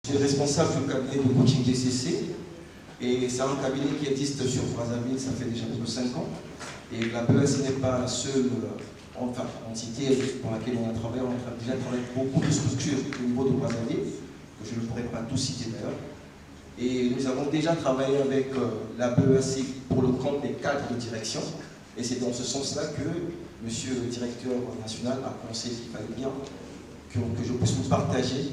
Je suis responsable du cabinet de coaching DCC et c'est un cabinet qui existe sur Brazzaville, ça fait déjà plus de 5 ans. Et la BES n'est pas la seule entité pour laquelle on a travaillé. On a déjà travaillé avec beaucoup de structures au niveau de Brazzaville, que je ne pourrais pas tout citer d'ailleurs. Et nous avons déjà travaillé avec la BES pour le compte des cadres de direction. Et c'est dans ce sens-là que monsieur le directeur national a pensé qu'il fallait bien que je puisse vous partager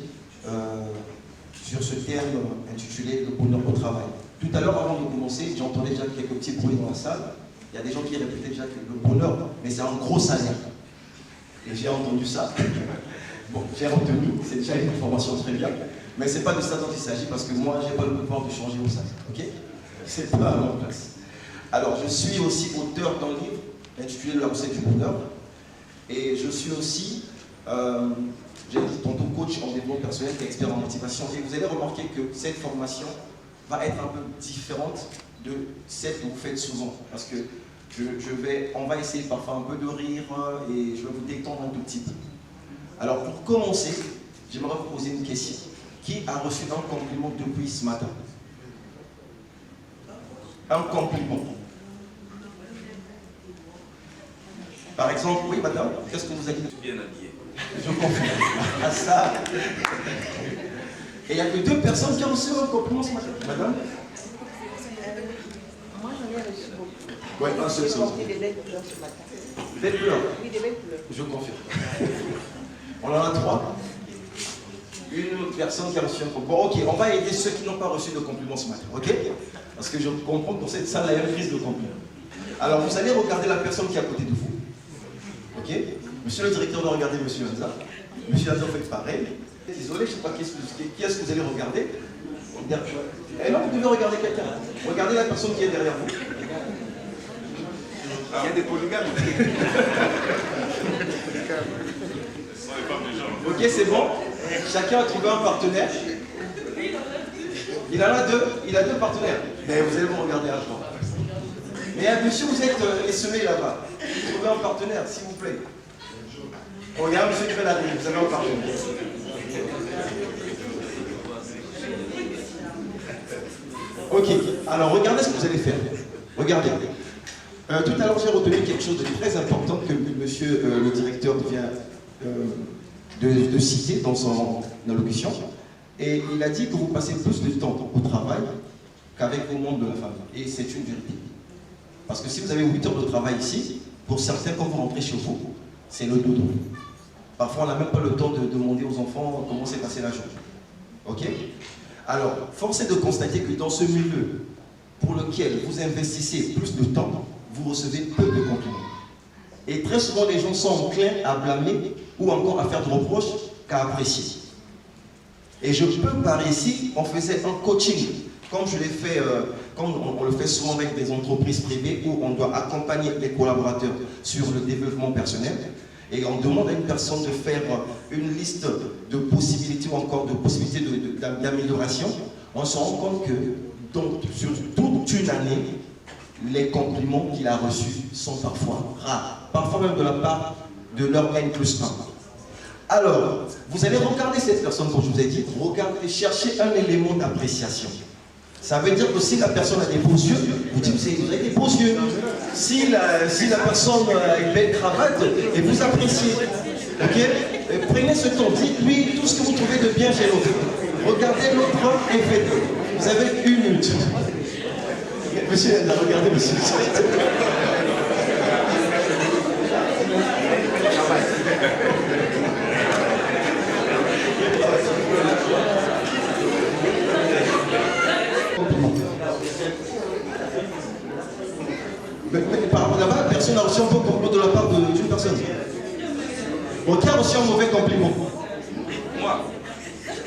sur ce terme intitulé le bonheur au travail. Tout à l'heure, avant de commencer, j'entendais déjà quelques petits bruits dans la salle. Il y a des gens qui répétaient déjà que le bonheur, mais c'est un gros salaire. Et j'ai entendu ça. Bon, j'ai retenu, c'est déjà une information très bien. Mais ce n'est pas de ça dont il s'agit, parce que moi, je n'ai pas le pouvoir de changer au salaire. Ok? C'est pas à ma place. Alors, je suis aussi auteur d'un livre intitulé La recette du bonheur. Et je suis aussi, j'ai dit tantôt coach en développement personnel et expert en motivation. Et vous allez remarquer que cette formation va être un peu différente de celle que vous faites souvent. Parce que on va essayer parfois un peu de rire et je vais vous détendre un tout petit peu. Alors, pour commencer, j'aimerais vous poser une question. Qui a reçu un compliment depuis ce matin? Un compliment. Par exemple, oui madame, qu'est-ce que vous avez dit? Bien habillé. Je confirme. Ah ça. Et il n'y a que 2 personnes qui ont reçu un compliment ce matin. Madame? Moi j'en ai reçu beaucoup. Oui, un seul. J'ai porté des belles couleurs ce matin. Belles couleurs? Oui, des belles couleurs. Je confirme. On en a 3. Une personne qui a reçu un compliment. Bon, ok, on va aider ceux qui n'ont pas reçu de compliment ce matin, ok? Parce que je comprends que dans cette salle, il y a une crise de compliments. Alors, vous allez regarder la personne qui est à côté de vous. Ok? Monsieur le directeur doit regarder monsieur Hanza. Monsieur Hanza, faites pareil. Désolé, je ne sais pas qui est-ce que vous allez regarder. Et non, vous devez regarder quelqu'un. Regardez la personne qui est derrière vous. Il y a des polygames. Ok, c'est bon. Chacun a trouvé un partenaire. Il en a 2. Il a 2 partenaires. Mais vous allez vous regarder à toi. Mais monsieur, vous êtes essemé là-bas. Vous trouvez un partenaire, s'il vous plaît. Oh, il y a un monsieur qui fait la ligne. Vous avez un partenaire. Ok. Alors, regardez ce que vous allez faire. Regardez. Tout à l'heure, j'ai retenu quelque chose de très important que monsieur le directeur vient de citer dans son allocution. Et il a dit que vous passez plus de temps au travail qu'avec vos membres de la famille. Et c'est une vérité. Parce que si vous avez 8 heures de travail ici, pour certains, quand vous rentrez chez vous, c'est le dodo. Parfois, on n'a même pas le temps de demander aux enfants comment s'est passée la journée. Ok? Alors, force est de constater que dans ce milieu pour lequel vous investissez plus de temps, vous recevez peu de compliments. Et très souvent, les gens sont enclins à blâmer ou encore à faire de reproches qu'à apprécier. Et je peux par ici, on faisait un coaching, comme je l'ai fait, comme on le fait souvent avec des entreprises privées où on doit accompagner les collaborateurs sur le développement personnel. Et on demande à une personne de faire une liste de possibilités ou encore de possibilités d'amélioration. On se rend compte que sur toute une année, les compliments qu'il a reçus sont parfois rares. Parfois même de la part de leur N+1. Alors, vous allez regarder cette personne, comme je vous ai dit, regardez, cherchez un élément d'appréciation. Ça veut dire que si la personne a des beaux yeux, vous dites vous avez des beaux yeux. Si la personne a une belle cravate, et vous appréciez. Ok? Et prenez ce temps, dites-lui tout ce que vous trouvez de bien chez l'autre. Regardez l'autre et faites-le. Vous avez 1 minute. Monsieur, regardez monsieur. Mais par rapport là-bas, personne n'a reçu un bon compliment de la part d'une personne. Bon, qui a reçu un mauvais compliment? Moi.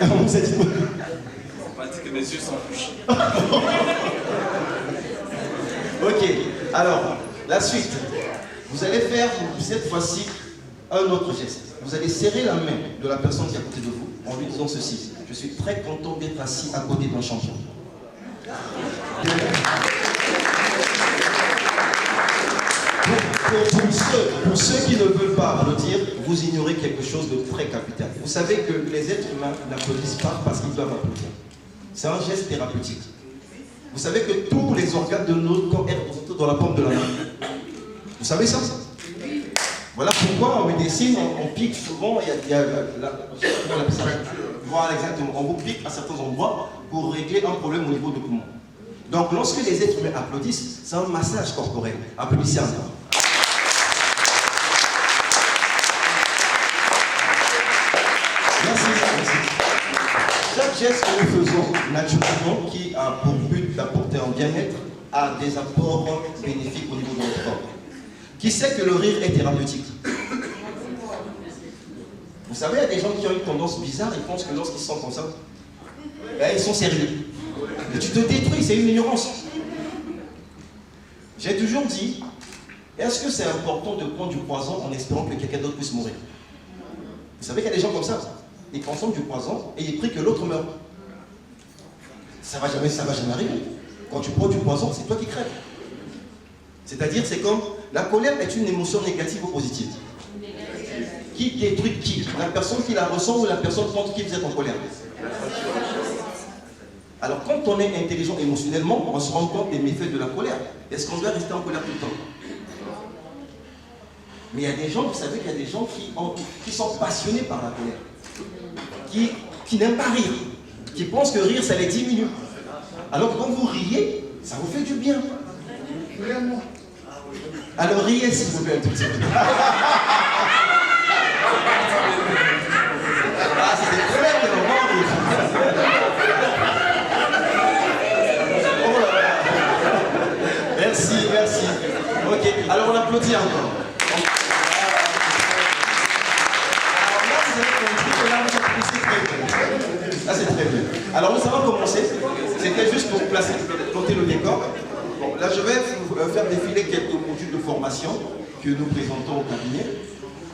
Vous êtes... On m'a dit que mes yeux sont bouchés. Ok, alors, la suite. Vous allez faire cette fois-ci un autre geste. Vous allez serrer la main de la personne qui est à côté de vous en lui disant ceci. Je suis très content d'être assis à côté d'un champion. Pour ceux qui ne veulent pas applaudir, vous ignorez quelque chose de très capital. Vous savez que les êtres humains n'applaudissent pas parce qu'ils doivent applaudir. C'est un geste thérapeutique. Vous savez que tous les organes de notre corps sont représentés dans la paume de la main. Vous savez ça? Voilà pourquoi en médecine, on pique souvent, voilà, exactement. On vous pique à certains endroits pour régler un problème au niveau du poumon. Donc lorsque les êtres humains applaudissent, c'est un massage corporel. Applaudissez encore. Merci. Chaque geste que nous faisons naturellement, qui a pour but d'apporter un bien-être, a des apports bénéfiques au niveau de notre corps. Qui sait que le rire est thérapeutique? Vous savez, il y a des gens qui ont une tendance bizarre, ils pensent que lorsqu'ils se sentent comme ça, ils sont sérieux. Mais tu te détruis, c'est une ignorance. J'ai toujours dit, est-ce que c'est important de prendre du poison en espérant que quelqu'un d'autre puisse mourir? Vous savez qu'il y a des gens comme ça, ils consomment du poison et ils prient que l'autre meure. Ça va jamais arriver. Quand tu prends du poison, c'est toi qui crèves. C'est-à-dire, c'est comme, la colère est une émotion négative ou positive? Qui détruit qui? La personne qui la ressent ou la personne contre qui vous êtes en colère? Alors quand on est intelligent émotionnellement, on se rend compte des méfaits de la colère. Est-ce qu'on doit rester en colère tout le temps? Mais il y a des gens, vous savez qu'il y a des gens qui sont passionnés par la colère, qui n'aiment pas rire, qui pensent que rire ça les diminue. Alors que quand vous riez, ça vous fait du bien. Alors riez s'il vous plaît un tout petit peu. Ah, c'est des problèmes de oh là là. Merci. Ok, alors on applaudit encore. Alors là, vous avez compris que là, vous applaudissez très bien. Là, c'est très bien. Alors nous allons commencer. C'était juste pour planter le décor. Bon, là, je vais faire défiler quelques modules de formation que nous présentons au cabinet.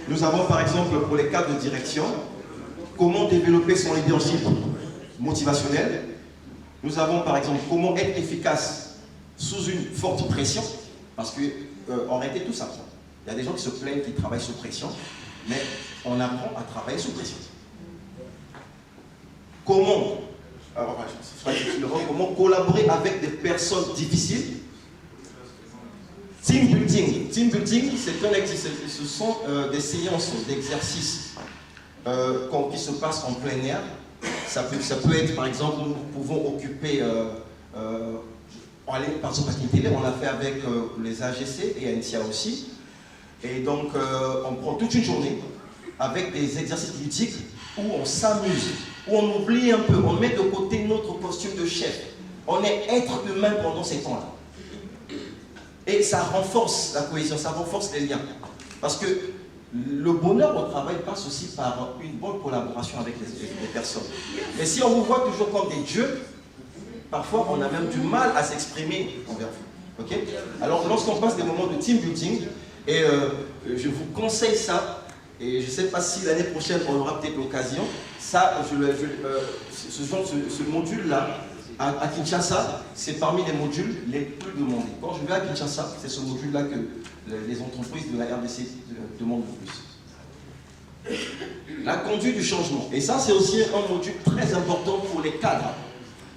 Nous avons par exemple pour les cadres de direction, comment développer son leadership motivationnel. Nous avons par exemple comment être efficace sous une forte pression, parce que en réalité tout ça. Il y a des gens qui se plaignent qui travaillent sous pression, mais on apprend à travailler sous pression. Comment collaborer avec des personnes difficiles. Team building. Team building, c'est un exercice. Ce sont des séances d'exercices qui se passent en plein air. Ça peut être, par exemple, nous pouvons occuper, par exemple, à Télé, on l'a fait avec les AGC et ANTIA aussi. Et donc, on prend toute une journée avec des exercices ludiques où on s'amuse, où on oublie un peu, on met de côté notre costume de chef. On est être humain pendant ces temps-là. Et ça renforce la cohésion, ça renforce les liens. Parce que le bonheur au travail passe aussi par une bonne collaboration avec les personnes. Mais si on vous voit toujours comme des dieux, parfois on a même du mal à s'exprimer envers vous. Okay? Alors lorsqu'on passe des moments de team building, et je vous conseille ça, et je ne sais pas si l'année prochaine on aura peut-être l'occasion, ça, ce module-là, à Kinshasa, c'est parmi les modules les plus demandés. Quand je vais à Kinshasa, c'est ce module-là que les entreprises de la RDC demandent le plus. La conduite du changement. Et ça, c'est aussi un module très important pour les cadres.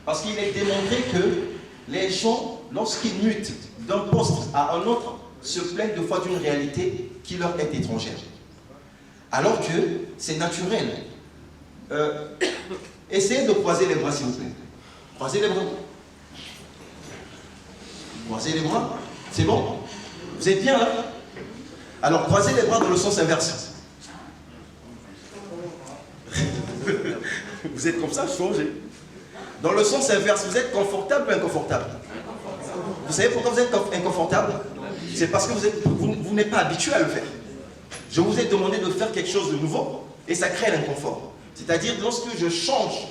Parce qu'il est démontré que les gens, lorsqu'ils mutent d'un poste à un autre, se plaignent deux fois d'une réalité qui leur est étrangère. Alors que c'est naturel. Essayez de croiser les bras, s'il vous plaît. Croisez les bras. Croisez les bras. C'est bon? Vous êtes bien là? Alors croisez les bras dans le sens inverse. Vous êtes comme ça, changez. Dans le sens inverse, vous êtes confortable ou inconfortable? Vous savez pourquoi vous êtes inconfortable? C'est parce que vous n'êtes pas habitué à le faire. Je vous ai demandé de faire quelque chose de nouveau et ça crée l'inconfort. C'est-à-dire lorsque je change,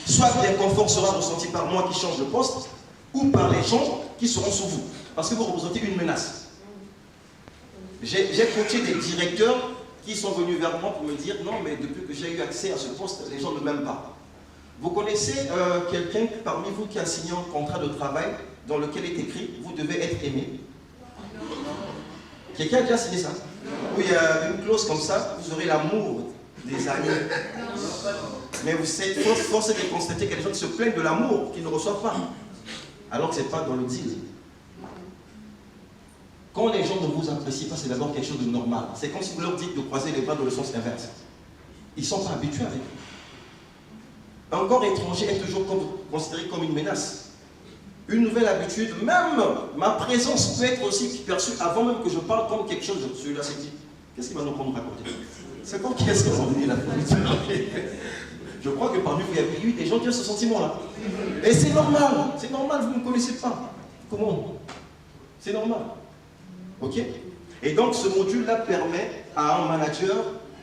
soit l'inconfort sera ressenti par moi qui change de poste ou par les gens qui seront sous vous. Parce que vous représentez une menace. J'ai coaché des directeurs qui sont venus vers moi pour me dire non, mais depuis que j'ai eu accès à ce poste, les gens ne m'aiment pas. Vous connaissez quelqu'un parmi vous qui a signé un contrat de travail dans lequel est écrit vous devez être aimé? Quelqu'un a déjà signé ça? Où il y a une clause comme ça, vous aurez l'amour des années. Mais vous êtes forcé de constater qu'il y a des gens qui se plaignent de l'amour qu'ils ne reçoivent pas. Alors que ce n'est pas dans le deal. Quand les gens ne vous apprécient pas, c'est d'abord quelque chose de normal. C'est comme si vous leur dites de croiser les bras dans le sens inverse. Ils ne sont pas habitués avec vous. Un corps étranger est toujours considéré comme une menace. Une nouvelle habitude, même ma présence peut être aussi perçue avant même que je parle comme quelque chose. Celui-là s'est dit, qu'est-ce qu'il va nous prendre raconter? C'est comme qui est-ce qu'on va venir là? Je crois que parmi vous, il y a eu des gens qui ont ce sentiment-là. Et c'est normal, vous ne me connaissez pas. Comment? C'est normal. Ok? Et donc ce module-là permet à un manager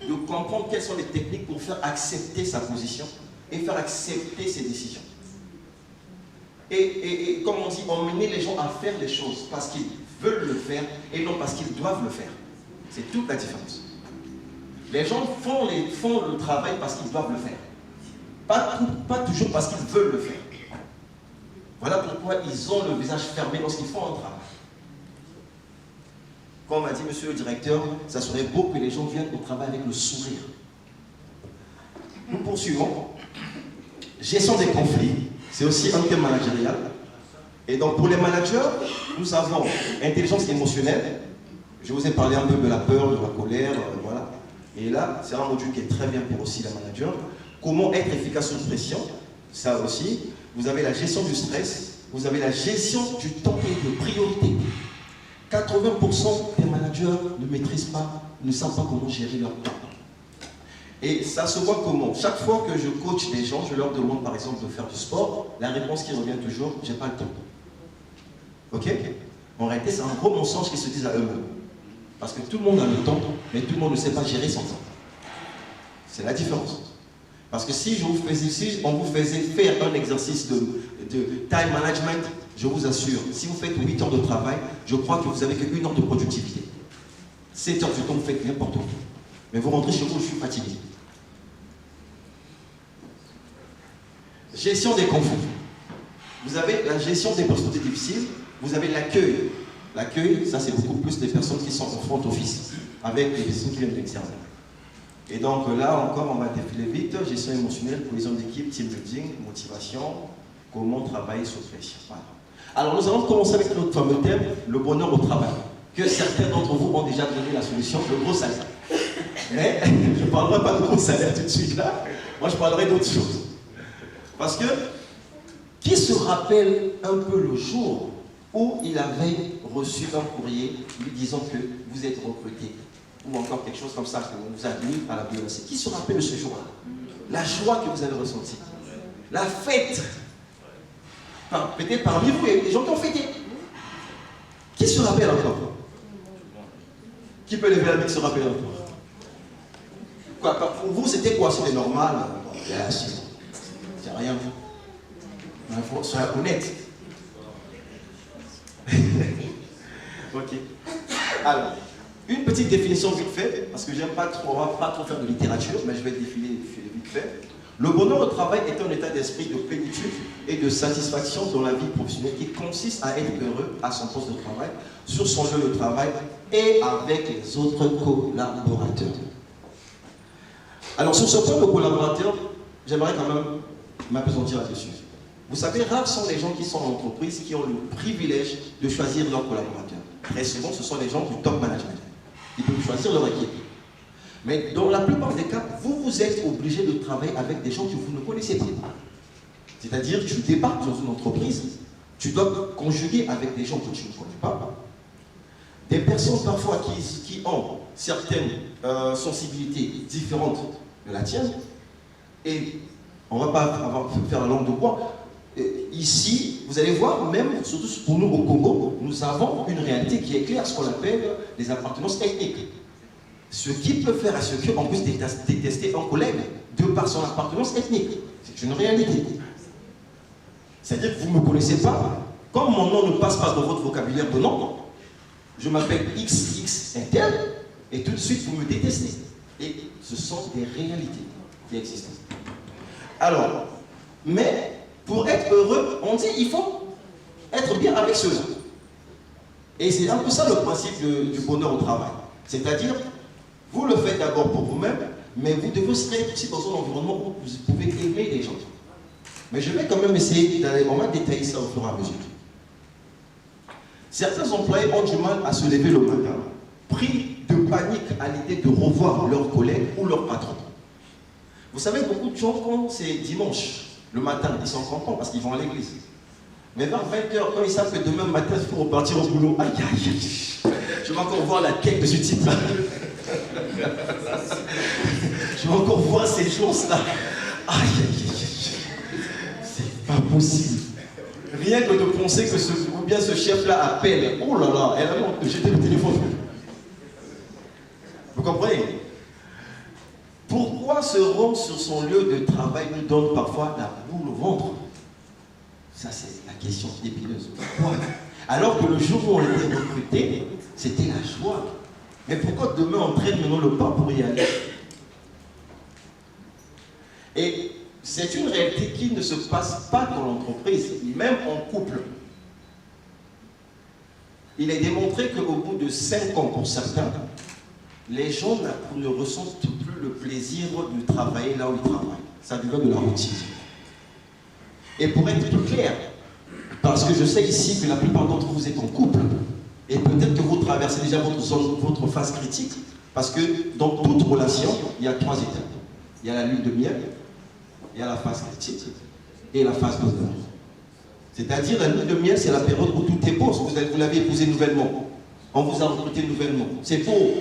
de comprendre quelles sont les techniques pour faire accepter sa position et faire accepter ses décisions. Et comme on dit, emmener les gens à faire les choses parce qu'ils veulent le faire et non parce qu'ils doivent le faire. C'est toute la différence. Les gens font le travail parce qu'ils doivent le faire. Pas toujours parce qu'ils veulent le faire. Voilà pourquoi ils ont le visage fermé lorsqu'ils font un travail. Comme m'a dit monsieur le directeur, ça serait beau que les gens viennent au travail avec le sourire. Nous poursuivons. Gestion des conflits, c'est aussi un thème managérial. Et donc pour les managers, nous avons intelligence émotionnelle. Je vous ai parlé un peu de la peur, de la colère, voilà. Et là, c'est un module qui est très bien pour aussi les managers. Comment être efficace sous pression, ça aussi. Vous avez la gestion du stress, vous avez la gestion du temps et de priorité. 80% des managers ne maîtrisent pas, ne savent pas comment gérer leur temps. Et ça se voit comment? Chaque fois que je coach des gens, je leur demande par exemple de faire du sport, la réponse qui revient toujours, j'ai pas le temps. Ok? En réalité, c'est un gros mensonge qu'ils se disent à eux-mêmes. Parce que tout le monde a le temps, mais tout le monde ne sait pas gérer son temps. C'est la différence. Parce que si on vous faisait faire un exercice de time management, je vous assure, si vous faites 8 heures de travail, je crois que vous n'avez que 1 heure de productivité. 7 heures du temps, vous faites n'importe quoi. Mais vous rentrez chez vous, je suis fatigué. Gestion des conflits. Vous avez la gestion des personnalités difficiles, vous avez l'accueil. L'accueil, ça c'est beaucoup plus des personnes qui sont en front office, avec les personnes qui viennent de l'extérieur. Et donc là encore, on va défiler vite. Gestion émotionnelle, cohésion d'équipe, team building, motivation, comment travailler sous pression. Voilà. Alors nous allons commencer avec notre fameux thème, le bonheur au travail, que certains d'entre vous ont déjà donné la solution, le gros salaire. Mais je ne parlerai pas de gros salaire tout de suite là, moi je parlerai d'autre chose. Parce que, qui se rappelle un peu le jour où il avait reçu un courrier lui disant que vous êtes recruté, ou encore quelque chose comme ça, qu'on vous a mis à la BEC. Qui se rappelle de ce jour-là? La joie que vous avez ressentie, la fête. Enfin, peut-être parmi vous, il y a des gens qui ont fêté. Qui se rappelle encore? Qui peut lever la main qui se rappelle encore? Quoi, pour vous, c'était quoi? C'était normal? C'est rien. Il faut soyez honnête. Ok. Alors, une petite définition vite fait, parce que j'aime pas trop faire de littérature, mais je vais défiler vite fait. Le bonheur au travail est un état d'esprit de plénitude et de satisfaction dans la vie professionnelle qui consiste à être heureux à son poste de travail, sur son lieu de travail et avec les autres collaborateurs. Alors sur ce point de collaborateurs, j'aimerais quand même m'appesantir là-dessus. Vous savez, rares sont les gens qui sont en entreprise qui ont le privilège de choisir leurs collaborateurs. Très souvent, ce sont les gens du top management. Ils peuvent choisir leur équipe. Mais dans la plupart des cas, vous êtes obligé de travailler avec des gens que vous ne connaissez pas. C'est-à-dire que tu débarques dans une entreprise, tu dois conjuguer avec des gens que tu ne connais pas. Des personnes parfois qui ont certaines sensibilités différentes de la tienne. Et on ne va pas faire la langue de bois. Ici, vous allez voir, même, surtout pour nous au Congo, nous avons une réalité qui est claire, ce qu'on appelle les appartenances ethniques. Ce qui peut faire à ce qu'on puisse détester un collègue de par son appartenance ethnique. C'est une réalité. C'est-à-dire que vous ne me connaissez pas. Comme mon nom ne passe pas dans votre vocabulaire de nom, je m'appelle XX Intel, et tout de suite vous me détestez. Et ce sont des réalités qui existent. Alors, mais pour être heureux, on dit il faut être bien avec ceux-là. Et c'est un peu ça le principe du bonheur au travail. C'est-à-dire, vous le faites d'abord pour vous-même, mais vous devez aussi être aussi dans un environnement où vous pouvez aimer les gens. Mais je vais quand même essayer d'aller, on va détailler ça au fur et à mesure. Certains employés ont du mal à se lever le matin, pris de panique à l'idée de revoir leurs collègues ou leurs patrons. Vous savez, beaucoup de gens, quand c'est dimanche, le matin, ils sont contents parce qu'ils vont à l'église. Mais vers 20h, quand ils savent que demain matin, il faut repartir au boulot, aïe aïe aïe, je vais encore voir la tête de ce type. Je vais encore voir ces choses-là. Aïe aïe aïe, c'est pas possible. Rien que de penser que ou bien ce chef-là appelle, oh là là, elle a jeté le téléphone. Vous comprenez? Pourquoi se rendre sur son lieu de travail nous donne parfois la boule au ventre? Ça, c'est la question épineuse. Pourquoi? Alors que le jour où on était recruté, c'était la joie. Mais pourquoi demain on traîne maintenant le pas pour y aller? Et c'est une réalité qui ne se passe pas dans l'entreprise, même en couple. Il est démontré qu'au bout de 5 ans, pour certains, les gens ne ressentent plus le plaisir de travailler là où ils travaillent. Ça devient de la routine. Et pour être plus clair, parce que je sais ici que la plupart d'entre vous êtes en couple, et peut-être que vous traversez déjà votre phase critique, parce que dans toute relation, il y a 3 étapes. Il y a la lune de miel, il y a la phase critique et la phase bonheur. C'est-à-dire, la lune de miel, c'est la période où tout est beau. Vous l'avez épousé nouvellement. On vous a recruté nouvellement. C'est beau.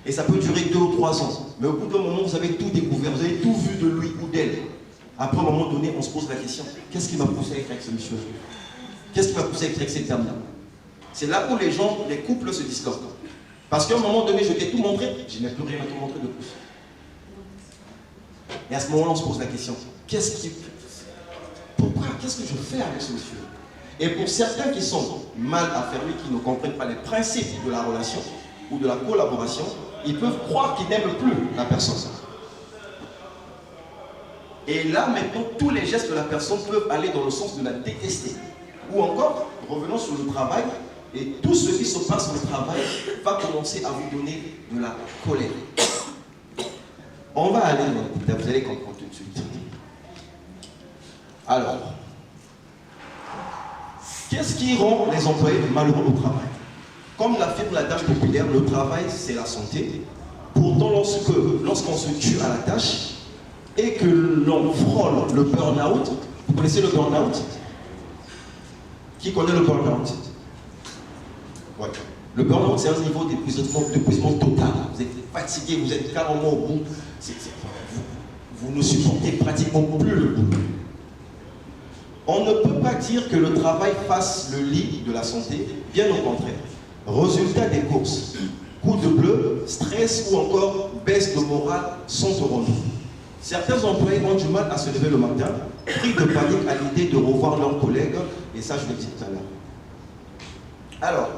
Et ça peut durer 2 ou 3 ans. Mais au bout d'un moment, vous avez tout découvert. Vous avez tout vu de lui ou d'elle. Après, à un moment donné, on se pose la question, qu'est-ce qui m'a poussé à être avec ce monsieur? Qu'est-ce qui m'a poussé à être avec cette dame-là? C'est là où les gens, les couples se discordent. Parce qu'à un moment donné, je t'ai tout montré, je n'ai plus rien à te montrer de plus. Et à ce moment-là, on se pose la question, pourquoi? Qu'est-ce que je fais avec ce monsieur? Et pour certains qui sont mal affermis, qui ne comprennent pas les principes de la relation ou de la collaboration, ils peuvent croire qu'ils n'aiment plus la personne. Et là, maintenant, tous les gestes de la personne peuvent aller dans le sens de la détester. Ou encore, revenons sur le travail, et tout ce qui se passe au travail va commencer à vous donner de la colère. On va aller dans le détail, vous allez comprendre tout de suite. Alors, qu'est-ce qui rend les employés malheureux au travail? Comme l'affirme l'adage populaire, le travail, c'est la santé. Pourtant, lorsqu'on se tue à la tâche, et que l'on frôle le burn-out, vous connaissez le burn-out? Qui connaît le burn-out? Ouais. Le burn-out, c'est un niveau d'épuisement total. Vous êtes fatigué, vous êtes carrément au bout. Vous ne supportez pratiquement plus le bout. On ne peut pas dire que le travail fasse le lit de la santé, bien au contraire. Résultat des courses, coups de bleu, stress ou encore baisse de morale sont au rendez-vous. Certains employés ont du mal à se lever le matin, pris de panique à l'idée de revoir leurs collègues, et ça je le dis tout à l'heure. Alors,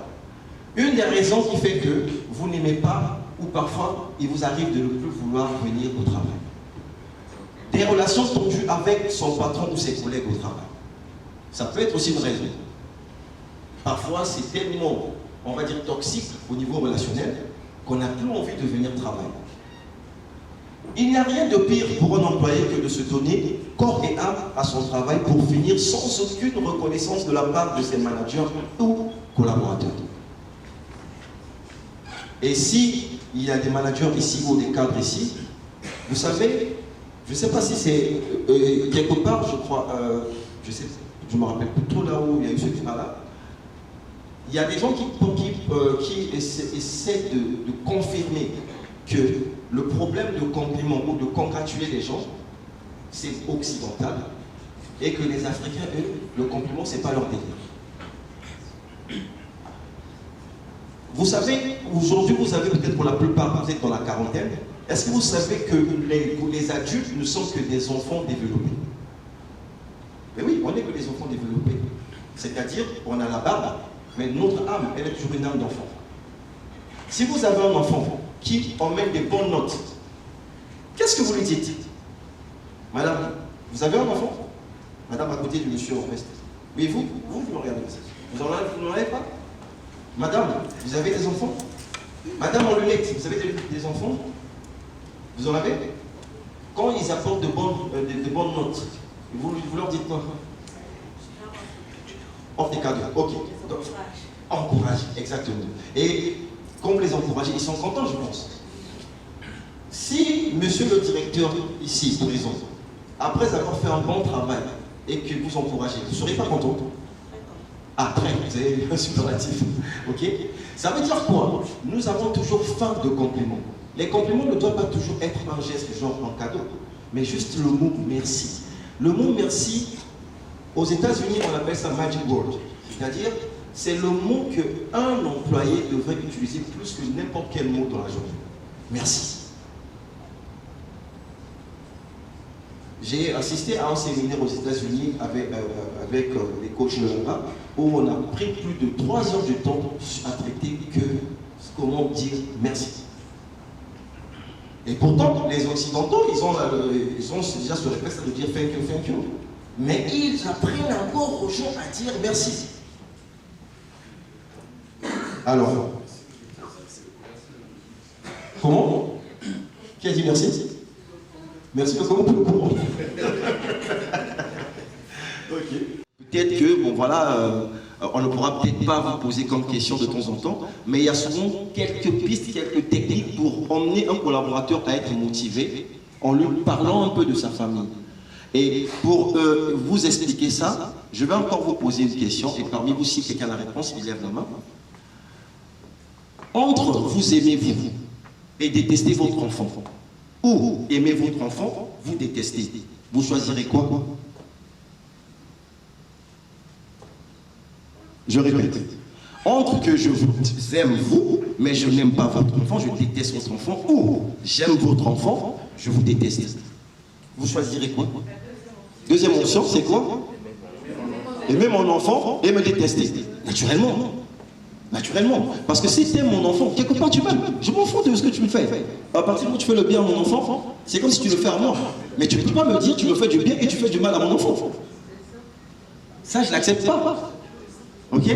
une des raisons qui fait que vous n'aimez pas, ou parfois il vous arrive de ne plus vouloir venir au travail. Des relations tendues avec son patron ou ses collègues au travail. Ça peut être aussi une raison. Parfois c'est tellement, on va dire, toxique au niveau relationnel, qu'on n'a plus envie de venir travailler. Il n'y a rien de pire pour un employé que de se donner corps et âme à son travail pour finir sans aucune reconnaissance de la part de ses managers ou collaborateurs. Et si il y a des managers ici ou des cadres ici, vous savez, je ne sais pas si c'est quelque part, je crois, je me rappelle plus trop là où il y a eu ce climat-là. Il y a des gens qui essaient de confirmer que le problème de compliment ou de congratuler les gens, c'est occidental, et que les Africains, eux, le compliment, c'est pas leur délire. Vous savez, aujourd'hui, vous avez peut-être pour la plupart, vous êtes dans la quarantaine, est-ce que vous savez que les adultes ne sont que des enfants développés? Mais oui, on n'est que des enfants développés. C'est-à-dire, on a la barbe, mais notre âme, elle est toujours une âme d'enfant. Si vous avez un enfant qui emmène des bonnes notes, qu'est-ce que vous lui dites? Madame, vous avez un enfant? Madame à côté du monsieur en reste. Mais vous me regardez. Vous n'en avez pas? Madame, vous avez des enfants? Madame en lunettes, vous avez des enfants? Vous en avez? Quand ils apportent de bonnes notes, vous leur dites quoi? Offre des cadeaux, ok. Donc, encourage, exactement. Et comme les encourager, ils sont contents, je pense. Si monsieur le directeur ici, pour exemple, après avoir fait un bon travail et que vous encouragez, vous ne serez pas content? Ah, très, vous avez un superlatif. Ok? Ça veut dire quoi? Nous avons toujours faim de compliments. Les compliments ne doivent pas toujours être un geste, genre un cadeau, mais juste le mot merci. Le mot merci, aux États-Unis, on appelle ça magic word. C'est-à-dire, c'est le mot qu'un employé devrait utiliser plus que n'importe quel mot dans la journée. Merci. J'ai assisté à un séminaire aux États-Unis avec les coachs là, où on a pris plus de 3 heures de temps à traiter que comment dire merci. Et pourtant, les Occidentaux, ils ont déjà ce réflexe de dire thank you. Mais ils apprennent encore aux gens à dire merci. Alors, comment? Qui a dit merci? Merci, parce qu'on peut le comprendre. Ok. Peut-être que, bon voilà, on ne pourra peut-être pas vous poser comme question de temps en temps, mais il y a souvent quelques pistes, quelques techniques pour emmener un collaborateur à être motivé en lui parlant un peu de sa famille. Et pour vous expliquer ça, je vais encore vous poser une question, et parmi vous, si quelqu'un a la réponse, il lève la main. Entre vous aimez vous et détestez votre enfant, ou aimez votre enfant, vous détestez, vous choisirez quoi? Je répète. Entre que je vous aime vous, mais je n'aime pas votre enfant, je déteste votre enfant, ou j'aime votre enfant, je vous déteste. Vous choisirez quoi? Deuxième option, c'est quoi? Aimer mon enfant et me détester. Naturellement. Naturellement. Parce que si tu aimes mon enfant, quelque part tu m'aimes. Je m'en fous de ce que tu me fais. À partir du moment où tu fais le bien à mon enfant, c'est comme si tu le fais à moi. Mais tu ne peux pas me dire tu me fais du bien et tu fais du mal à mon enfant. Ça, je ne l'accepte pas. Ok?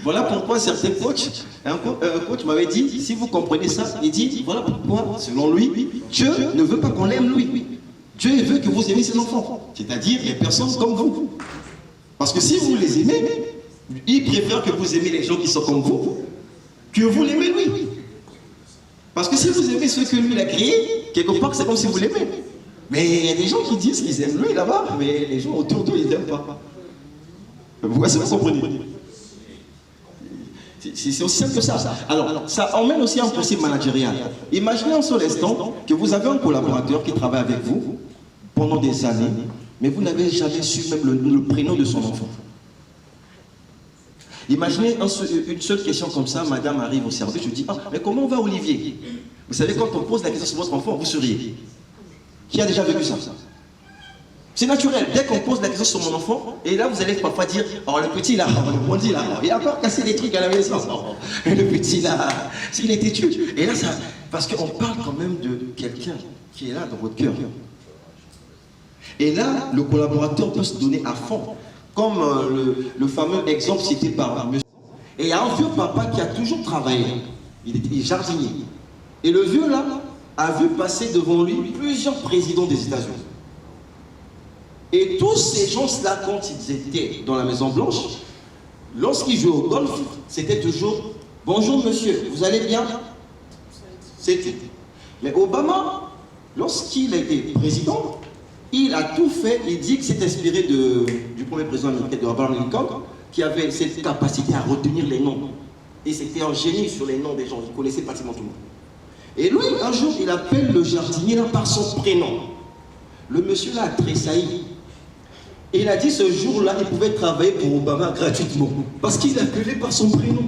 Voilà pourquoi certains coachs, un coach m'avait dit, si vous comprenez ça, il dit, voilà pourquoi, selon lui, Dieu ne veut pas qu'on l'aime lui. Dieu veut que vous aimez ses enfants, c'est-à-dire les personnes comme vous. Parce que si vous les aimez, il préfère que vous aimez les gens qui sont comme vous, que vous l'aimez lui. Parce que si vous aimez ceux que lui il a créés, quelque part c'est comme si vous l'aimez. Mais il y a des gens qui disent qu'ils aiment lui là-bas, mais les gens autour d'eux ils n'aiment pas. Vous voyez, vous comprenez? C'est aussi simple que ça. Alors, ça emmène aussi un principe managérial. Imaginez un seul instant que vous avez un collaborateur qui travaille avec vous pendant des années, mais vous n'avez jamais su même le prénom de son enfant. Imaginez une seule question comme ça, madame arrive au service, je dis, ah, mais comment va Olivier? Vous savez, quand on pose la question sur votre enfant, vous souriez. Qui a déjà vécu ça? C'est naturel, dès qu'on pose la question sur mon enfant, et là vous allez parfois dire, oh le petit là, oh, le bandit là, il a encore cassé des trucs à la maison, le petit là, s'il était tué. Et là, ça, parce qu'on parle quand même de quelqu'un qui est là dans votre cœur. Et là, le collaborateur peut se donner à fond, comme le fameux exemple cité par monsieur. Et il y a un vieux papa qui a toujours travaillé, il est jardinier. Et le vieux là a vu passer devant lui plusieurs présidents des États-Unis. Et tous ces gens-là, quand ils étaient dans la Maison Blanche, lorsqu'ils jouaient au golf, c'était toujours « Bonjour monsieur, vous allez bien ?» C'est tout. Mais Obama, lorsqu'il a été président, il a tout fait, il dit que c'est inspiré du premier président américain, de Abraham Lincoln, qui avait cette capacité à retenir les noms. Et c'était un génie sur les noms des gens, il connaissait pratiquement tout le monde. Et lui, un jour, il appelle le jardinier là par son prénom. Le monsieur là a tressailli. Et il a dit ce jour-là, il pouvait travailler pour Obama gratuitement. Parce qu'il l'appelait par son prénom.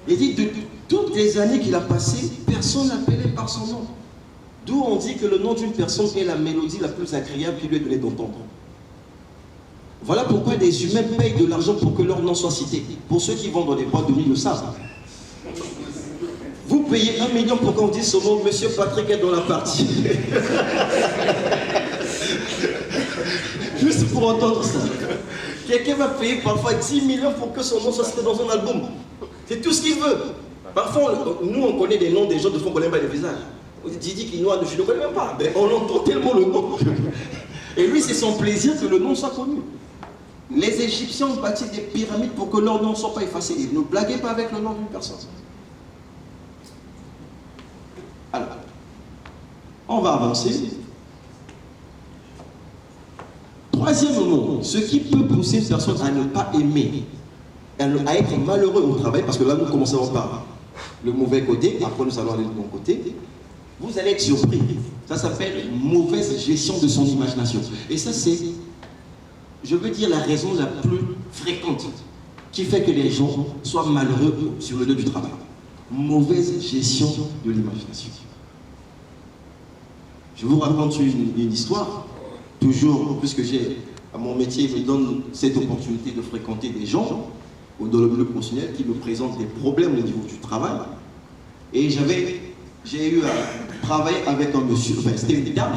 Il dit, de toutes les années qu'il a passées, personne l'appelait par son nom. D'où on dit que le nom d'une personne est la mélodie la plus agréable qui lui est donnée d'entendre. Voilà pourquoi des humains payent de l'argent pour que leur nom soit cité. Pour ceux qui vont dans des boîtes de nuit le savent. Vous payez 1 million pour qu'on dise ce nom, monsieur Patrick est dans la partie. Juste pour entendre ça. Quelqu'un va payer parfois 10 millions pour que son nom soit cité dans un album. C'est tout ce qu'il veut. Parfois, nous, on connaît des noms des gens, de fois on ne connaît pas les visages. Didi Kinoa, je ne le connais même pas. Mais on entend tellement le nom. Et lui, c'est son plaisir que le nom soit connu. Les Égyptiens ont bâti des pyramides pour que leur nom ne soit pas effacé. Et ne blaguez pas avec le nom d'une personne. Alors, on va avancer. Troisièmement, ce qui peut pousser une personne à ne pas aimer, à être malheureux au travail, parce que là nous commençons par le mauvais côté, après nous allons aller du bon côté, vous allez être surpris. Ça s'appelle mauvaise gestion de son imagination. Et ça c'est, je veux dire, la raison la plus fréquente qui fait que les gens soient malheureux sur le lieu du travail. Mauvaise gestion de l'imagination. Je vous raconte une histoire. Toujours, puisque à mon métier me donne cette opportunité de fréquenter des gens dans le milieu professionnel qui me présentent des problèmes au niveau du travail. Et j'ai eu à travailler avec un monsieur, enfin c'était une dame,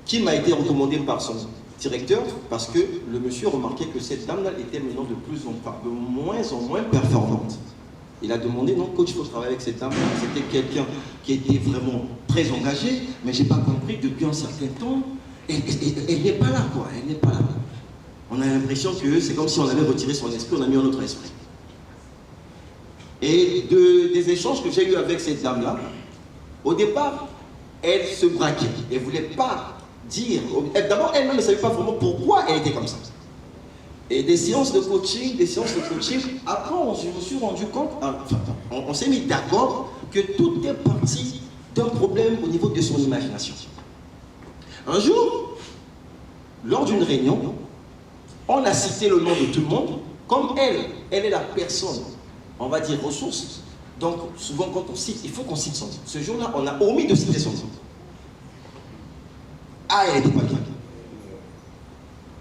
qui m'a été recommandée par son directeur parce que le monsieur remarquait que cette dame-là était maintenant de moins en moins performante. Il a demandé, non coach, il faut travailler avec cette dame. C'était quelqu'un qui était vraiment très engagé, mais je n'ai pas compris, depuis un certain temps, elle n'est pas là, quoi. Elle n'est pas là. On a l'impression que c'est comme si on avait retiré son esprit, on a mis un autre esprit. Et des échanges que j'ai eus avec cette dame-là, au départ, elle se braquait. Elle ne voulait pas dire. D'abord, elle-même ne savait pas vraiment pourquoi elle était comme ça. Et des séances de coaching, après je me suis rendu compte, on s'est mis d'accord que tout est parti d'un problème au niveau de son imagination. Un jour, lors d'une réunion, on a cité le nom de tout le monde, comme elle est la personne, on va dire ressource. Donc souvent quand on cite, il faut qu'on cite son nom. Ce jour-là, on a omis de citer son nom. Ah, elle n'était pas bien.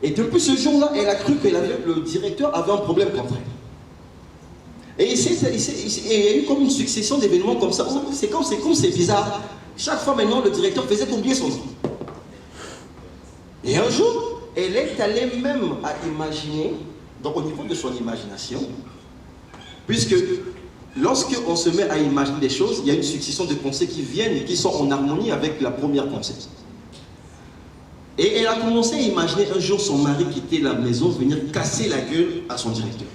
Et depuis ce jour-là, elle a cru que le directeur avait un problème contre elle. Et il y a eu comme une succession d'événements comme ça. C'est bizarre. Chaque fois maintenant, le directeur faisait oublier son nom. Et un jour, elle est allée même à imaginer, donc au niveau de son imagination, puisque lorsque on se met à imaginer des choses, il y a une succession de pensées qui viennent et qui sont en harmonie avec la première pensée. Et elle a commencé à imaginer un jour son mari quitter la maison, venir casser la gueule à son directeur.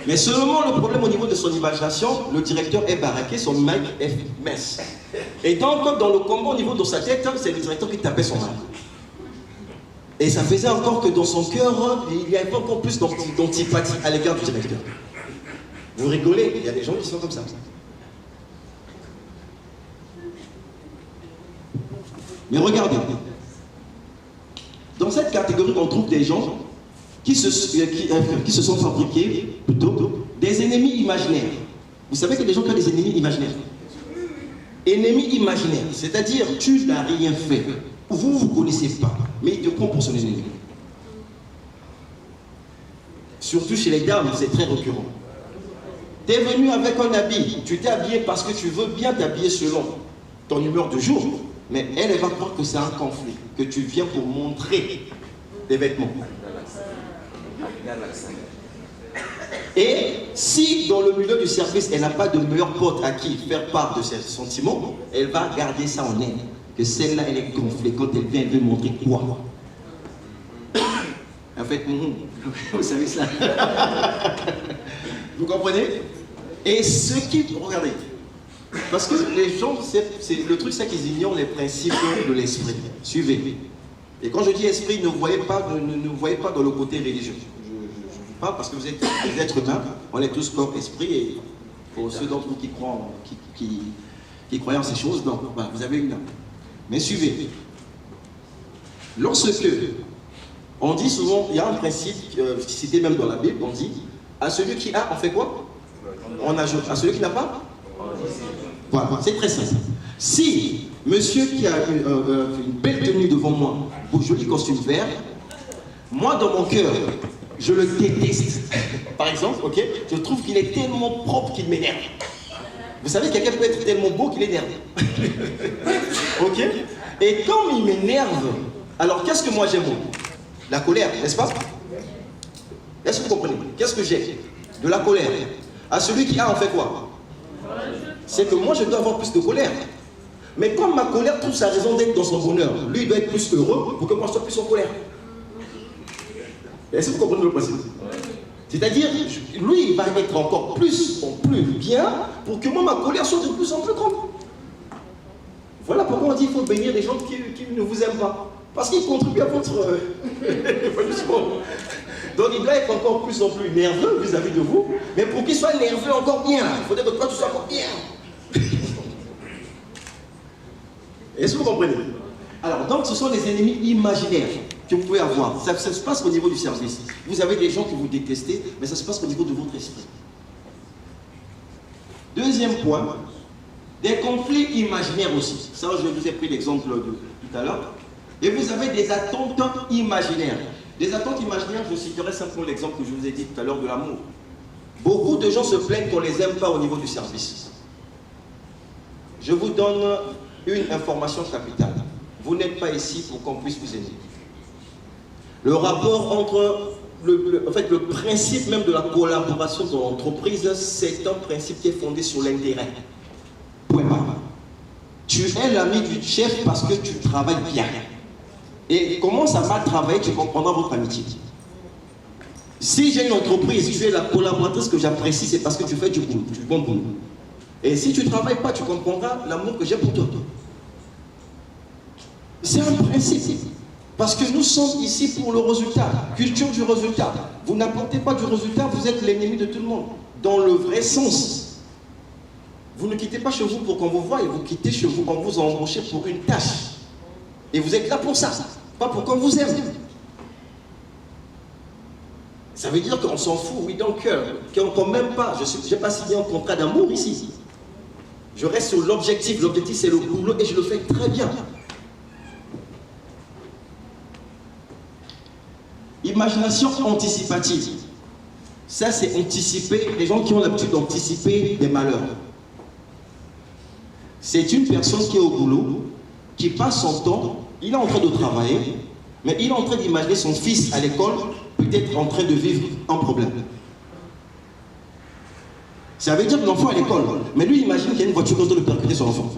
Mais seulement le problème au niveau de son imagination, le directeur est baraqué, son mec est mince. Et donc, dans le combat au niveau de sa tête, c'est le directeur qui tapait son mari. Et ça faisait encore que dans son cœur, il y avait encore plus d'antipathie à l'égard du directeur. Vous rigolez, il y a des gens qui sont comme ça. Mais regardez. Dans cette catégorie, on trouve des gens qui se sont fabriqués, plutôt, des ennemis imaginaires. Vous savez que les gens qui ont des ennemis imaginaires. Ennemis imaginaires, c'est-à-dire tu n'as rien fait. Vous ne vous connaissez pas, mais il te prend pour son ennemi. Surtout chez les dames, c'est très récurrent. Tu es venu avec un habit, tu t'es habillé parce que tu veux bien t'habiller selon ton humeur du jour. Mais elle va croire que c'est un conflit, que tu viens pour montrer des vêtements. Et si dans le milieu du service, elle n'a pas de meilleur pote à qui faire part de ses sentiments, elle va garder ça en elle. Que celle-là, elle est gonflée. Quand elle vient, elle veut montrer quoi? En fait, vous savez ça. Vous comprenez? Et ce qui... Regardez. Parce que les gens, le truc c'est qu'ils ignorent les principes de l'esprit. Suivez. Et quand je dis esprit, ne voyez pas dans le côté religieux. Je parle parce que vous êtes des êtres humains, on est tous corps, esprit, et pour ceux d'entre vous qui croient en ces choses, donc voilà, vous avez une âme. Mais suivez. Lorsque on dit souvent, il y a un principe cité même dans la Bible, on dit à celui qui a, on fait quoi? On ajoute. À celui qui n'a pas? Voilà, c'est très simple. Si monsieur qui a une belle tenue devant moi, un joli costume vert, moi dans mon cœur, je le déteste. Par exemple, ok, je trouve qu'il est tellement propre qu'il m'énerve. Vous savez, quelqu'un peut être tellement beau qu'il énerve. Ok? Et quand il m'énerve, alors qu'est-ce que moi j'aime? La colère, n'est-ce pas? Est-ce que vous comprenez? Qu'est-ce que j'ai? De la colère. À celui qui a en fait quoi? C'est que moi je dois avoir plus de colère. Mais comme ma colère trouve sa raison d'être dans son bonheur, lui il doit être plus heureux pour que moi je sois plus en colère. Est-ce que vous comprenez le principe? C'est-à-dire, lui il va être encore plus en plus bien pour que moi ma colère soit de plus en plus grande. Voilà pourquoi on dit qu'il faut bénir les gens qui ne vous aiment pas. Parce qu'ils contribuent à votre évolution. Donc il doit être encore plus en plus nerveux vis-à-vis de vous, mais pour qu'il soit nerveux encore bien, il faudrait que toi tu sois encore bien. Est-ce que vous comprenez? Alors, donc ce sont des ennemis imaginaires que vous pouvez avoir. Ça se passe au niveau du service. Vous avez des gens que vous détestez, mais ça se passe au niveau de votre esprit. Deuxième point, des conflits imaginaires aussi. Ça, je vous ai pris l'exemple de tout à l'heure. Et vous avez des attentes imaginaires. Des attentes imaginaires, je citerai simplement l'exemple que je vous ai dit tout à l'heure de l'amour. Beaucoup de gens se plaignent qu'on ne les aime pas au niveau du service. Je vous donne une information capitale. Vous n'êtes pas ici pour qu'on puisse vous aimer. Le rapport entre, le principe même de la collaboration dans l'entreprise, c'est un principe qui est fondé sur l'intérêt. Point barre. Tu es l'ami du chef parce que tu travailles bien. Et commence à mal travailler, tu comprendras votre amitié. Si j'ai une entreprise, tu es la collaboratrice que j'apprécie, c'est parce que tu fais du bon boulot. Et si tu ne travailles pas, tu comprendras l'amour que j'ai pour toi. C'est un principe. Parce que nous sommes ici pour le résultat. Culture du résultat. Vous n'apportez pas du résultat, vous êtes l'ennemi de tout le monde. Dans le vrai sens. Vous ne quittez pas chez vous pour qu'on vous voie, vous quittez chez vous, on vous a embauché pour une tâche. Et vous êtes là pour ça, pas pour qu'on vous aime. Ça veut dire qu'on s'en fout, oui, dans le cœur. Qu'on même pas, je n'ai pas signé un contrat d'amour ici. Je reste sur l'objectif. L'objectif, c'est le boulot et je le fais très bien. Imagination anticipative. Ça, c'est anticiper, les gens qui ont l'habitude d'anticiper des malheurs. C'est une personne qui est au boulot, qui passe son temps, il est en train de travailler, mais il est en train d'imaginer son fils à l'école, peut-être en train de vivre un problème. Ça veut dire que l'enfant est à l'école, mais lui il imagine qu'il y a une voiture qui est en train de percuter son enfant.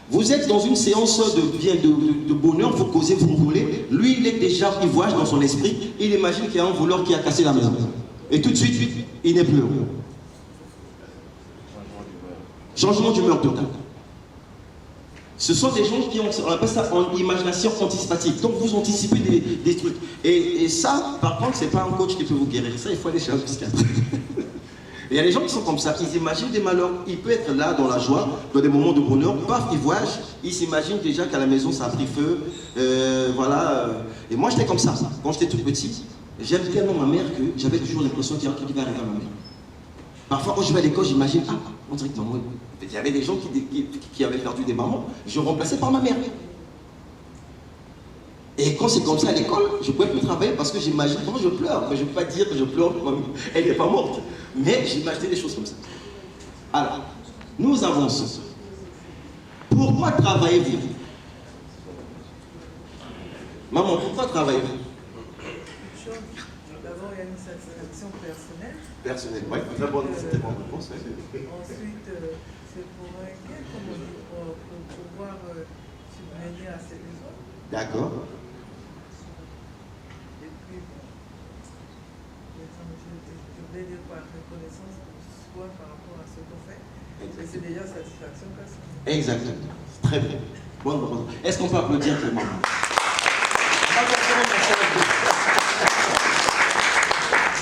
Vous êtes dans une séance de bonheur, vous causez, vous roulez, lui il est déjà, il voyage dans son esprit, il imagine qu'il y a un voleur qui a cassé la maison. Et tout de suite, il n'est plus heureux. Changement d'humeur total. Ce sont des gens qui ont, on appelle ça en imagination anticipative. Donc vous anticipez des trucs. Et ça, par contre, c'est pas un coach qui peut vous guérir. Ça, il faut aller chez un psychiatre. Il y a des gens qui sont comme ça, ils imaginent des malheurs. Il peut être là dans la joie, dans des moments de bonheur, paf, il voyage, il s'imagine déjà qu'à la maison ça a pris feu. Voilà. Et moi j'étais comme ça. Quand j'étais tout petit, j'aime tellement ma mère que j'avais toujours l'impression qu'il y a un truc qui va arriver à ma mère. Parfois quand je vais à l'école, j'imagine, ah, on dirait que maman. Il y avait des gens qui avaient perdu des mamans, je remplaçais par ma mère. Et quand c'est comme ça à l'école, je ne pouvais plus travailler parce que j'imagine, quand je pleure, mais je ne peux pas dire que je pleure, elle n'est pas morte. Mais j'imaginais des choses comme ça. Alors, nous avançons. Pourquoi travaillez-vous? Maman, pourquoi travaillez-vous? D'abord, il y a une satisfaction personnelle. Personnelle, oui, très bonne réponse. Ensuite, c'est pour pouvoir subvenir à ses besoins. D'accord. Et puis, je voulais dire par reconnaissance pour soi par rapport à ce qu'on fait. Et c'est déjà satisfaction personnelle. Exactement. Très bien. Bonne réponse. Est-ce qu'on peut applaudir Clément?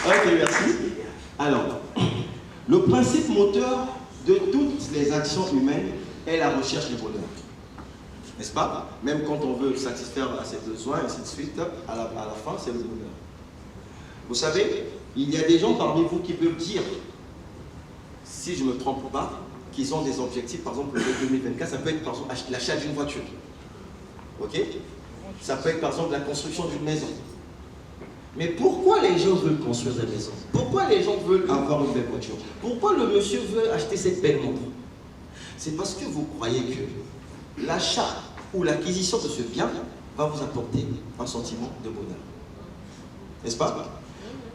Ok, merci. Alors, le principe moteur de toutes les actions humaines est la recherche du bonheur. N'est-ce pas? Même quand on veut satisfaire à ses besoins, et ainsi de suite, à la fin, c'est le bonheur. Vous savez, il y a des gens parmi vous qui peuvent dire, si je ne me trompe pas, qu'ils ont des objectifs, par exemple, le 2024, ça peut être par exemple l'achat d'une voiture. Ok? Ça peut être par exemple la construction d'une maison. Mais pourquoi les gens veulent construire des maisons? Pourquoi les gens veulent avoir une belle voiture? Pourquoi le monsieur veut acheter cette belle montre? C'est parce que vous croyez que l'achat ou l'acquisition de ce bien va vous apporter un sentiment de bonheur. n'est-ce pas?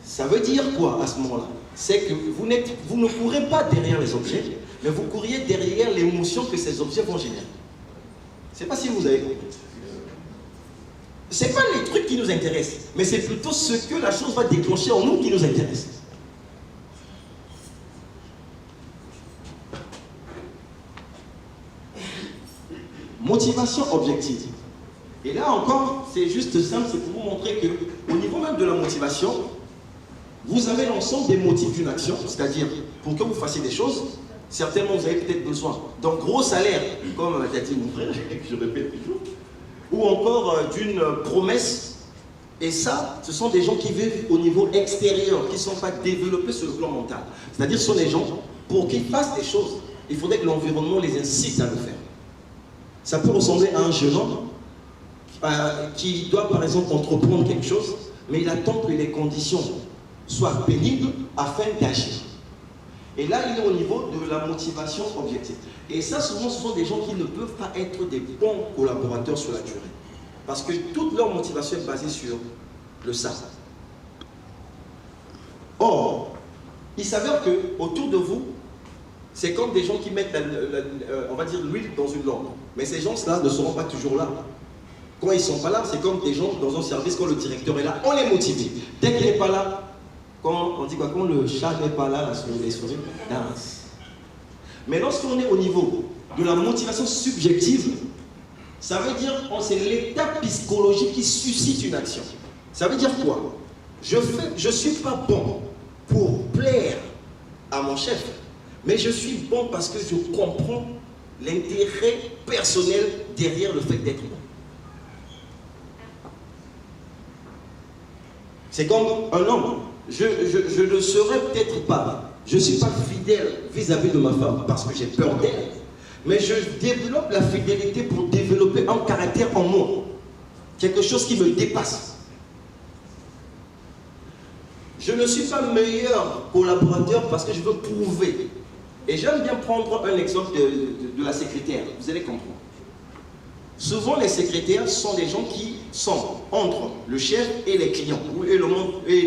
Ça veut dire quoi à ce moment-là? C'est que vous ne courez pas derrière les objets, mais vous courriez derrière l'émotion que ces objets vont générer. Je ne sais pas si vous avez compris. Ce n'est pas les trucs qui nous intéressent, mais c'est plutôt ce que la chose va déclencher en nous qui nous intéresse. Motivation objective. Et là encore, c'est juste simple, c'est pour vous montrer que au niveau même de la motivation, vous avez l'ensemble des motifs d'une action, c'est-à-dire pour que vous fassiez des choses, certainement vous avez peut-être besoin d'un gros salaire, comme l'a dit mon frère, que je répète toujours, ou encore d'une promesse. Et ça, ce sont des gens qui vivent au niveau extérieur, qui ne sont pas développés sur le plan mental. C'est-à-dire ce sont des gens, pour qu'ils fassent des choses, il faudrait que l'environnement les incite à le faire. Ça peut ressembler à un jeune homme qui doit par exemple entreprendre quelque chose, mais il attend que les conditions soient pénibles afin d'agir. Et là, il est au niveau de la motivation objective. Et ça, souvent, ce sont des gens qui ne peuvent pas être des bons collaborateurs sur la durée. Parce que toute leur motivation est basée sur le ça. Or, il s'avère qu'autour de vous, c'est comme des gens qui mettent, on va dire, l'huile dans une lampe. Mais ces gens-là ne seront pas toujours là. Quand ils ne sont pas là, c'est comme des gens dans un service, quand le directeur est là, on les motive. Dès qu'il n'est pas là, quand on dit quoi, quand le chat n'est pas là, les souris dansent. Mais lorsqu'on est au niveau de la motivation subjective, ça veut dire que c'est l'état psychologique qui suscite une action. Ça veut dire quoi? Je ne suis pas bon pour plaire à mon chef, mais je suis bon parce que je comprends l'intérêt personnel derrière le fait d'être bon. C'est comme un homme. Je ne serai peut-être pas, je ne suis pas fidèle vis-à-vis de ma femme parce que j'ai peur d'elle, mais je développe la fidélité pour développer un caractère en moi, quelque chose qui me dépasse. Je ne suis pas meilleur collaborateur parce que je veux prouver. Et j'aime bien prendre un exemple de la secrétaire, vous allez comprendre. Souvent, les secrétaires sont des gens qui sont entre le chef et les clients, et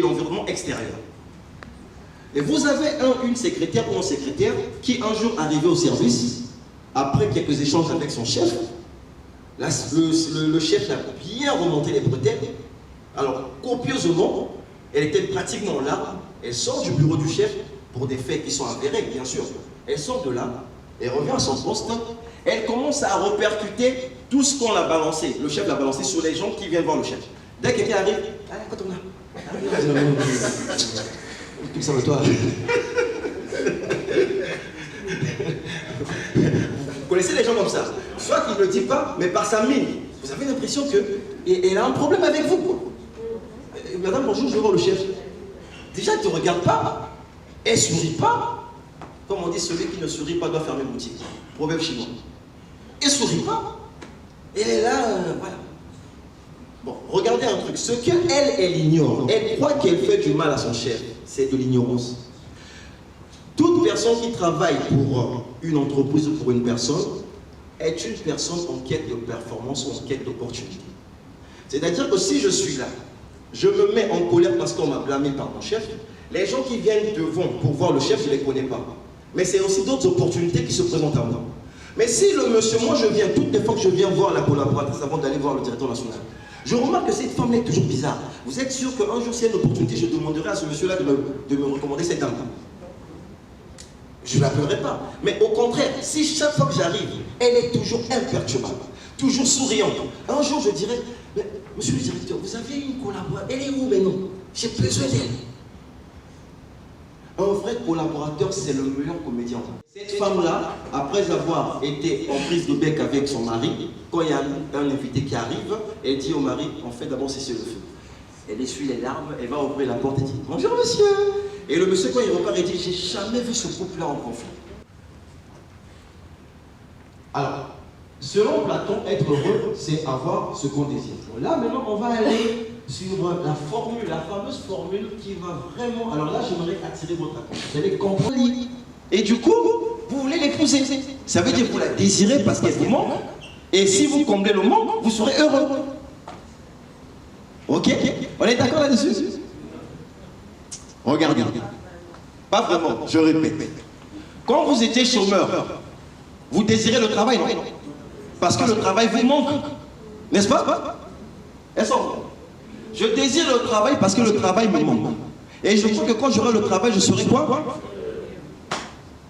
l'environnement extérieur. Et vous avez une secrétaire ou un secrétaire qui, un jour arrivé au service, après quelques échanges avec son chef, le chef a bien remonté les bretelles. Alors, copieusement, elle était pratiquement là, elle sort du bureau du chef pour des faits qui sont avérés, bien sûr. Elle sort de là, elle revient à son poste, elle commence à repercuter tout ce qu'on a balancé. Le chef l'a balancé sur les gens qui viennent voir le chef. Dès que quelqu'un arrive, ah, quand on a. Tout ça de toi. Vous connaissez les gens comme ça. Soit qu'il ne le dit pas, mais par sa mine, vous avez l'impression qu'elle a un problème avec vous, quoi. Madame, bonjour, je vais voir le chef. Déjà, elle ne te regarde pas, elle ne sourit pas. Comme on dit, celui qui ne sourit pas doit fermer boutique. Proverbe chinois. Elle ne sourit pas. Elle est là, voilà. Bon, regardez un truc. Ce qu'elle, elle ignore, elle croit qu'elle fait du mal à son chef. C'est de l'ignorance. Toute personne qui travaille pour une entreprise ou pour une personne est une personne en quête de performance ou en quête d'opportunité. C'est-à-dire que si je suis là, je me mets en colère parce qu'on m'a blâmé par mon chef, les gens qui viennent devant pour voir le chef, je ne les connais pas. Mais c'est aussi d'autres opportunités qui se présentent à moi. Mais si le monsieur, moi je viens, toutes les fois que je viens voir la collaboratrice avant d'aller voir le directeur national, je remarque que cette femme est toujours bizarre. Vous êtes sûr qu'un jour, s'il y a une opportunité, je demanderai à ce monsieur-là de me recommander cette dame? Je ne l'appellerai pas. Mais au contraire, si chaque fois que j'arrive, elle est toujours imperturbable, toujours souriante. Un jour, je dirais, mais, monsieur le directeur, vous avez une collaboratrice, elle est où maintenant? J'ai besoin d'elle. Un vrai collaborateur, c'est le meilleur comédien. Cette femme-là, après avoir été en prise de bec avec son mari, quand il y a un invité qui arrive, elle dit au mari, on fait d'abord cesser le feu. Elle essuie les larmes, elle va ouvrir la porte et dit, bonjour monsieur. Et le monsieur, quand il repart, il dit, j'ai jamais vu ce couple-là en conflit. Alors, selon Platon, être heureux, c'est avoir ce qu'on désire. Bon, là, maintenant, on va aller sur la formule, la fameuse formule qui va vraiment... Alors là, j'aimerais attirer votre attention. Vous allez comprendre. Et du coup, vous voulez l'épouser. Ça veut dire que vous la désirez parce qu'elle vous manque. Et si vous comblez le manque, vous serez heureux. Ok? On est d'accord là-dessus? Regardez. Pas vraiment, je répète. Quand vous étiez chômeur, vous désirez le travail, non? Parce que le travail vous manque. N'est-ce pas? Est-ce que je désire le travail parce que le travail me manque. Et je crois que quand j'aurai le travail, je serai quoi?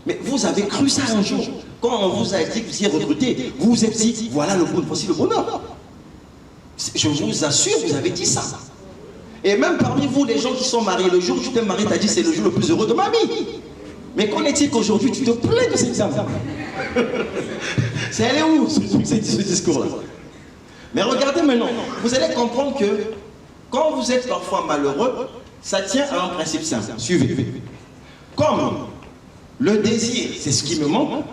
Mais vous avez cru ça un jour. Quand on vous a dit que vous y êtes recruté, vous vous êtes dit, voilà le bonheur, voici le bonheur. Je vous assure, vous avez dit ça. Et même parmi vous, les gens qui sont mariés, le jour où tu t'es marié, tu as dit c'est le jour le plus heureux de ma vie. Mais qu'en est-il qu'aujourd'hui, tu te plains de cet examen? C'est allé où ce discours-là? Mais regardez maintenant, vous allez comprendre que quand vous êtes parfois malheureux, ça tient à un principe simple. Suivez. Comme le désir, c'est ce qui me manque,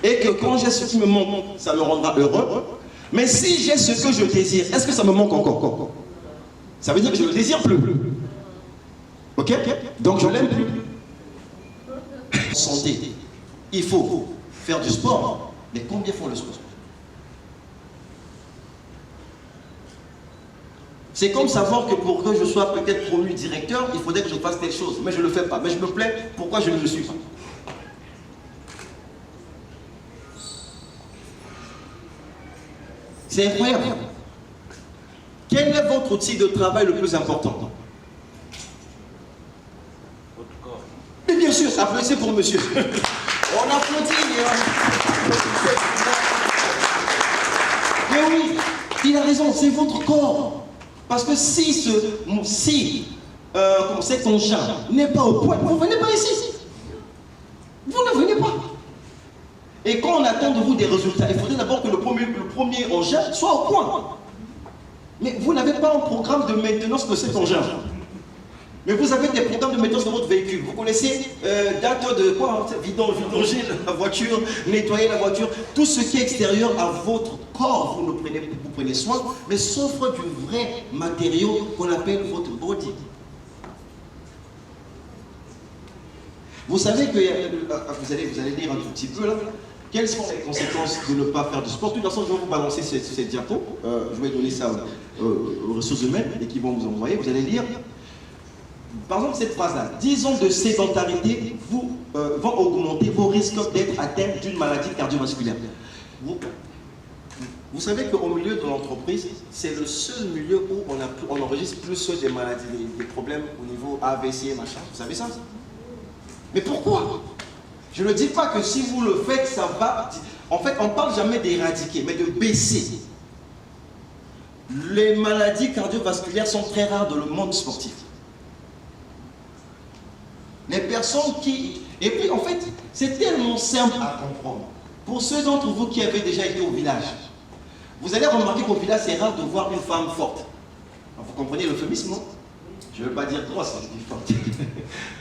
et que quand j'ai ce qui me manque, ça me rendra heureux. Mais si j'ai ce que je désire, est-ce que ça me manque encore? Ça veut dire que je ne le désire plus. Ok? Donc je l'aime plus. Santé, il faut faire du sport. Mais combien font le sport? C'est comme savoir que pour que je sois peut-être promu directeur, il faudrait que je fasse telle chose. Mais je ne le fais pas. Mais je me plains, pourquoi je ne le suis pas? C'est incroyable. Quel est votre outil de travail le plus important? Votre corps. Et bien sûr, applaudissez pour monsieur. On applaudit. Mais oui, il a raison, c'est votre corps. Parce que si cet engin n'est pas au point, vous ne venez pas ici. Vous ne venez pas. Et quand on attend de vous des résultats, il faudrait d'abord que le premier engin soit au point. Mais vous n'avez pas un programme de maintenance de cet engin. Mais vous avez des programmes de maintenance de votre véhicule. Vous connaissez date de quoi? Vidanger la voiture, nettoyer la voiture. Tout ce qui est extérieur à votre corps, vous prenez soin, mais sauf du vrai matériau qu'on appelle votre body. Vous savez que, vous allez lire un tout petit peu là, quelles sont les conséquences de ne pas faire du sport? De toute façon, je vais vous balancer ces diapos. Je vais donner ça aux ressources humaines et qui vont vous envoyer. Vous allez lire. Par exemple, cette phrase-là, 10 ans de sédentarité vont augmenter vos risques d'être atteint d'une maladie cardiovasculaire. Vous savez qu'au milieu de l'entreprise, c'est le seul milieu où on enregistre plus des maladies, des problèmes au niveau AVC, machin. Vous savez ça? Mais pourquoi? Je ne dis pas que si vous le faites, ça va... En fait, on ne parle jamais d'éradiquer, mais de baisser. Les maladies cardiovasculaires sont très rares dans le monde sportif. Les personnes qui... Et puis, en fait, c'est tellement simple à comprendre. Pour ceux d'entre vous qui avaient déjà été au village, vous allez remarquer qu'au village, c'est rare de voir une femme forte. Alors, vous comprenez l'euphémisme, non? Je ne veux pas dire grosse, je dis forte.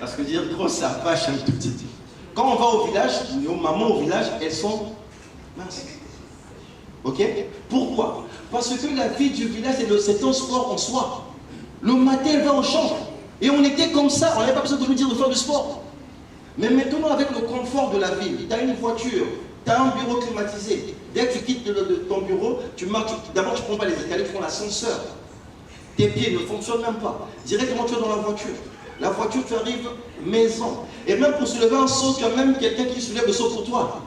Parce que dire grosse, ça fâche un tout petit. Quand on va au village, nos mamans au village, elles sont minces. Ok? Pourquoi? Parce que la vie du village, c'est un sport en soi. Le matin, elle va au champ. Et on était comme ça, on n'avait pas besoin de nous dire de faire du sport. Mais maintenant, avec le confort de la ville, tu as une voiture, tu as un bureau climatisé. Dès que tu quittes ton bureau, tu marches, d'abord tu ne prends pas les escaliers, tu prends l'ascenseur. Tes pieds ne fonctionnent même pas. Directement, tu es dans la voiture. La voiture, tu arrives maison. Et même pour soulever un seau, tu as même quelqu'un qui soulève le seau pour toi.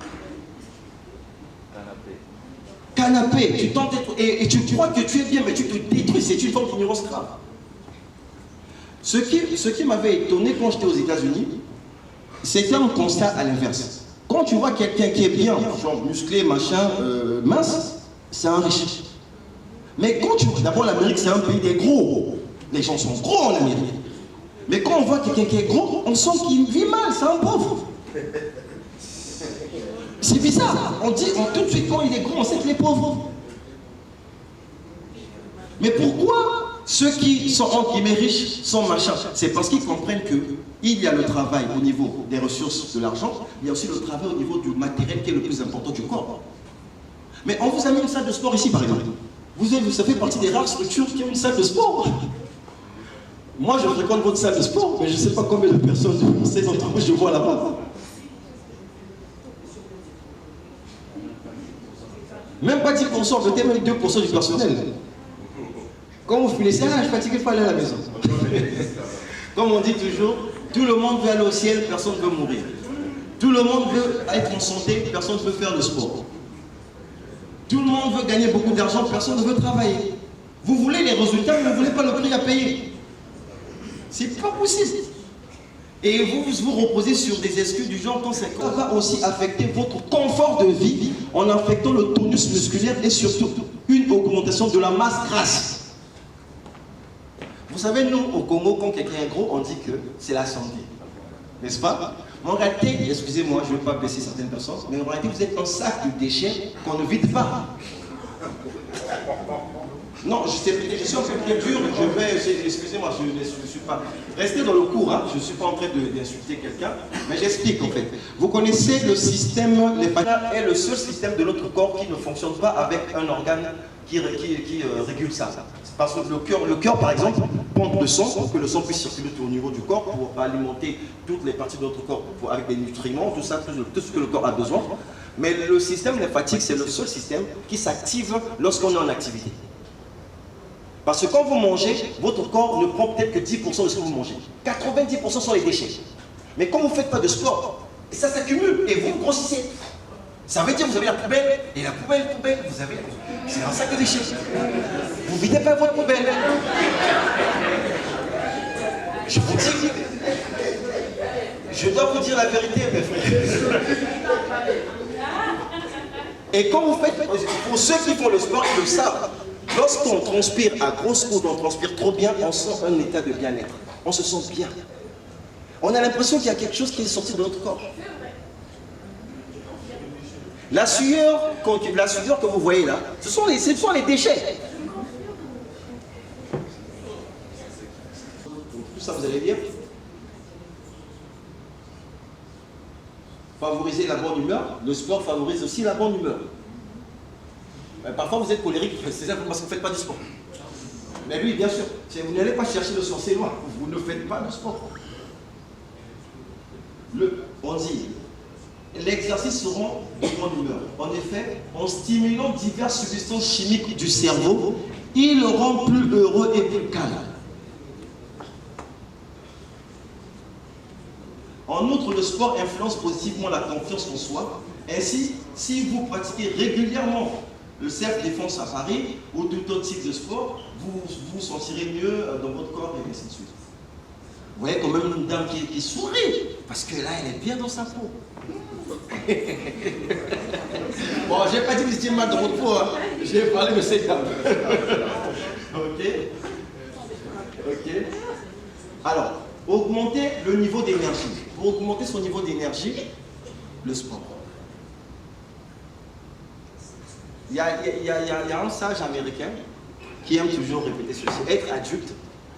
Canapé. Tu tentes et tu crois que tu es bien, mais tu te détruis. C'est une forme d'ignorance grave. Ce qui m'avait étonné quand j'étais aux États-Unis, c'était un constat à l'inverse. Quand tu vois quelqu'un qui est bien, genre musclé, machin, mince, c'est un riche. Mais quand tu vois, d'abord l'Amérique c'est un pays des gros. Les gens sont gros en Amérique. Mais quand on voit quelqu'un qui est gros, on sent qu'il vit mal, c'est un pauvre. C'est bizarre. On dit, tout de suite quand il est gros, on sait qu'il est pauvre. Mais pourquoi ceux qui sont entre guillemets riches sont machins? C'est parce qu'ils comprennent qu'il y a le travail au niveau des ressources de l'argent, il y a aussi le travail au niveau du matériel qui est le plus important du corps. Mais on vous a mis une salle de sport ici par exemple. Ça fait partie des rares structures qui ont une salle de sport. Moi je fréquente votre salle de sport, mais je ne sais pas combien de personnes de ces entreprises je vois là-bas. Même pas 10%, peut-être même 2% du personnel. Quand vous finissez, je suis fatigué, il faut aller à la maison. Comme on dit toujours, tout le monde veut aller au ciel, personne ne veut mourir. Tout le monde veut être en santé, personne ne veut faire le sport. Tout le monde veut gagner beaucoup d'argent, personne ne veut travailler. Vous voulez les résultats, mais vous ne voulez pas le prix à payer. C'est pas possible. Et vous vous reposez sur des excuses du genre conséquent. Ça va aussi affecter votre confort de vie en affectant le tonus musculaire et surtout une augmentation de la masse grasse. Vous savez, nous, au Congo, quand quelqu'un est gros, on dit que c'est la santé. N'est-ce pas? Mais en réalité, excusez-moi, je ne veux pas blesser certaines personnes, mais en réalité, vous êtes un sac de déchets qu'on ne vide pas. Non, je suis un peu très dur, excusez-moi, je ne suis pas... Restez dans le cours, hein, je ne suis pas en train d'insulter quelqu'un, mais j'explique en fait. Vous connaissez le système, l'hépatique est le seul système de notre corps qui ne fonctionne pas avec un organe qui régule ça. Parce que le cœur, par exemple, pompe le sang pour que le sang puisse circuler au niveau du corps pour alimenter toutes les parties de notre corps avec des nutriments, tout ça, tout ce que le corps a besoin. Mais le système lymphatique, c'est le seul système qui s'active lorsqu'on est en activité. Parce que quand vous mangez, votre corps ne prend peut-être que 10% de ce que vous mangez. 90% sont les déchets. Mais quand vous ne faites pas de sport, ça s'accumule et vous grossissez. Ça veut dire que vous avez la poubelle, et la poubelle, vous avez... C'est un sac de déchets. Vous ne videz pas votre poubelle. Je vous dis... Je dois vous dire la vérité, mes frères. Et quand vous faites... Pour ceux qui font le sport, ils le savent. Lorsqu'on transpire à grosse coude, on transpire trop bien, on sent un état de bien-être. On se sent bien. On a l'impression qu'il y a quelque chose qui est sorti de notre corps. La sueur que vous voyez là, ce sont les déchets. Tout ça, vous allez dire. Favoriser la bonne humeur. Le sport favorise aussi la bonne humeur. Parfois vous êtes colérique, c'est ça parce que vous ne faites pas du sport. Mais oui, bien sûr, vous n'allez pas chercher le sorcier loin, vous ne faites pas de sport. On dit, l'exercice se rend de bonne humeur. En effet, en stimulant diverses substances chimiques du cerveau, il le rend plus heureux et plus calme. En outre, le sport influence positivement la confiance en soi. Ainsi, si vous pratiquez régulièrement le self-défense à Paris ou tout autre type de sport, vous vous sentirez mieux dans votre corps et ainsi de suite. Vous voyez quand même une dame qui sourit, parce que là, elle est bien dans sa peau. Bon, je n'ai pas dit que vous étiez mal dans votre peau, hein. J'ai parlé de cette dame. Ok. Alors, augmenter le niveau d'énergie. Pour augmenter son niveau d'énergie, le sport. Il y a un sage américain qui aime toujours répéter ceci. Être adulte,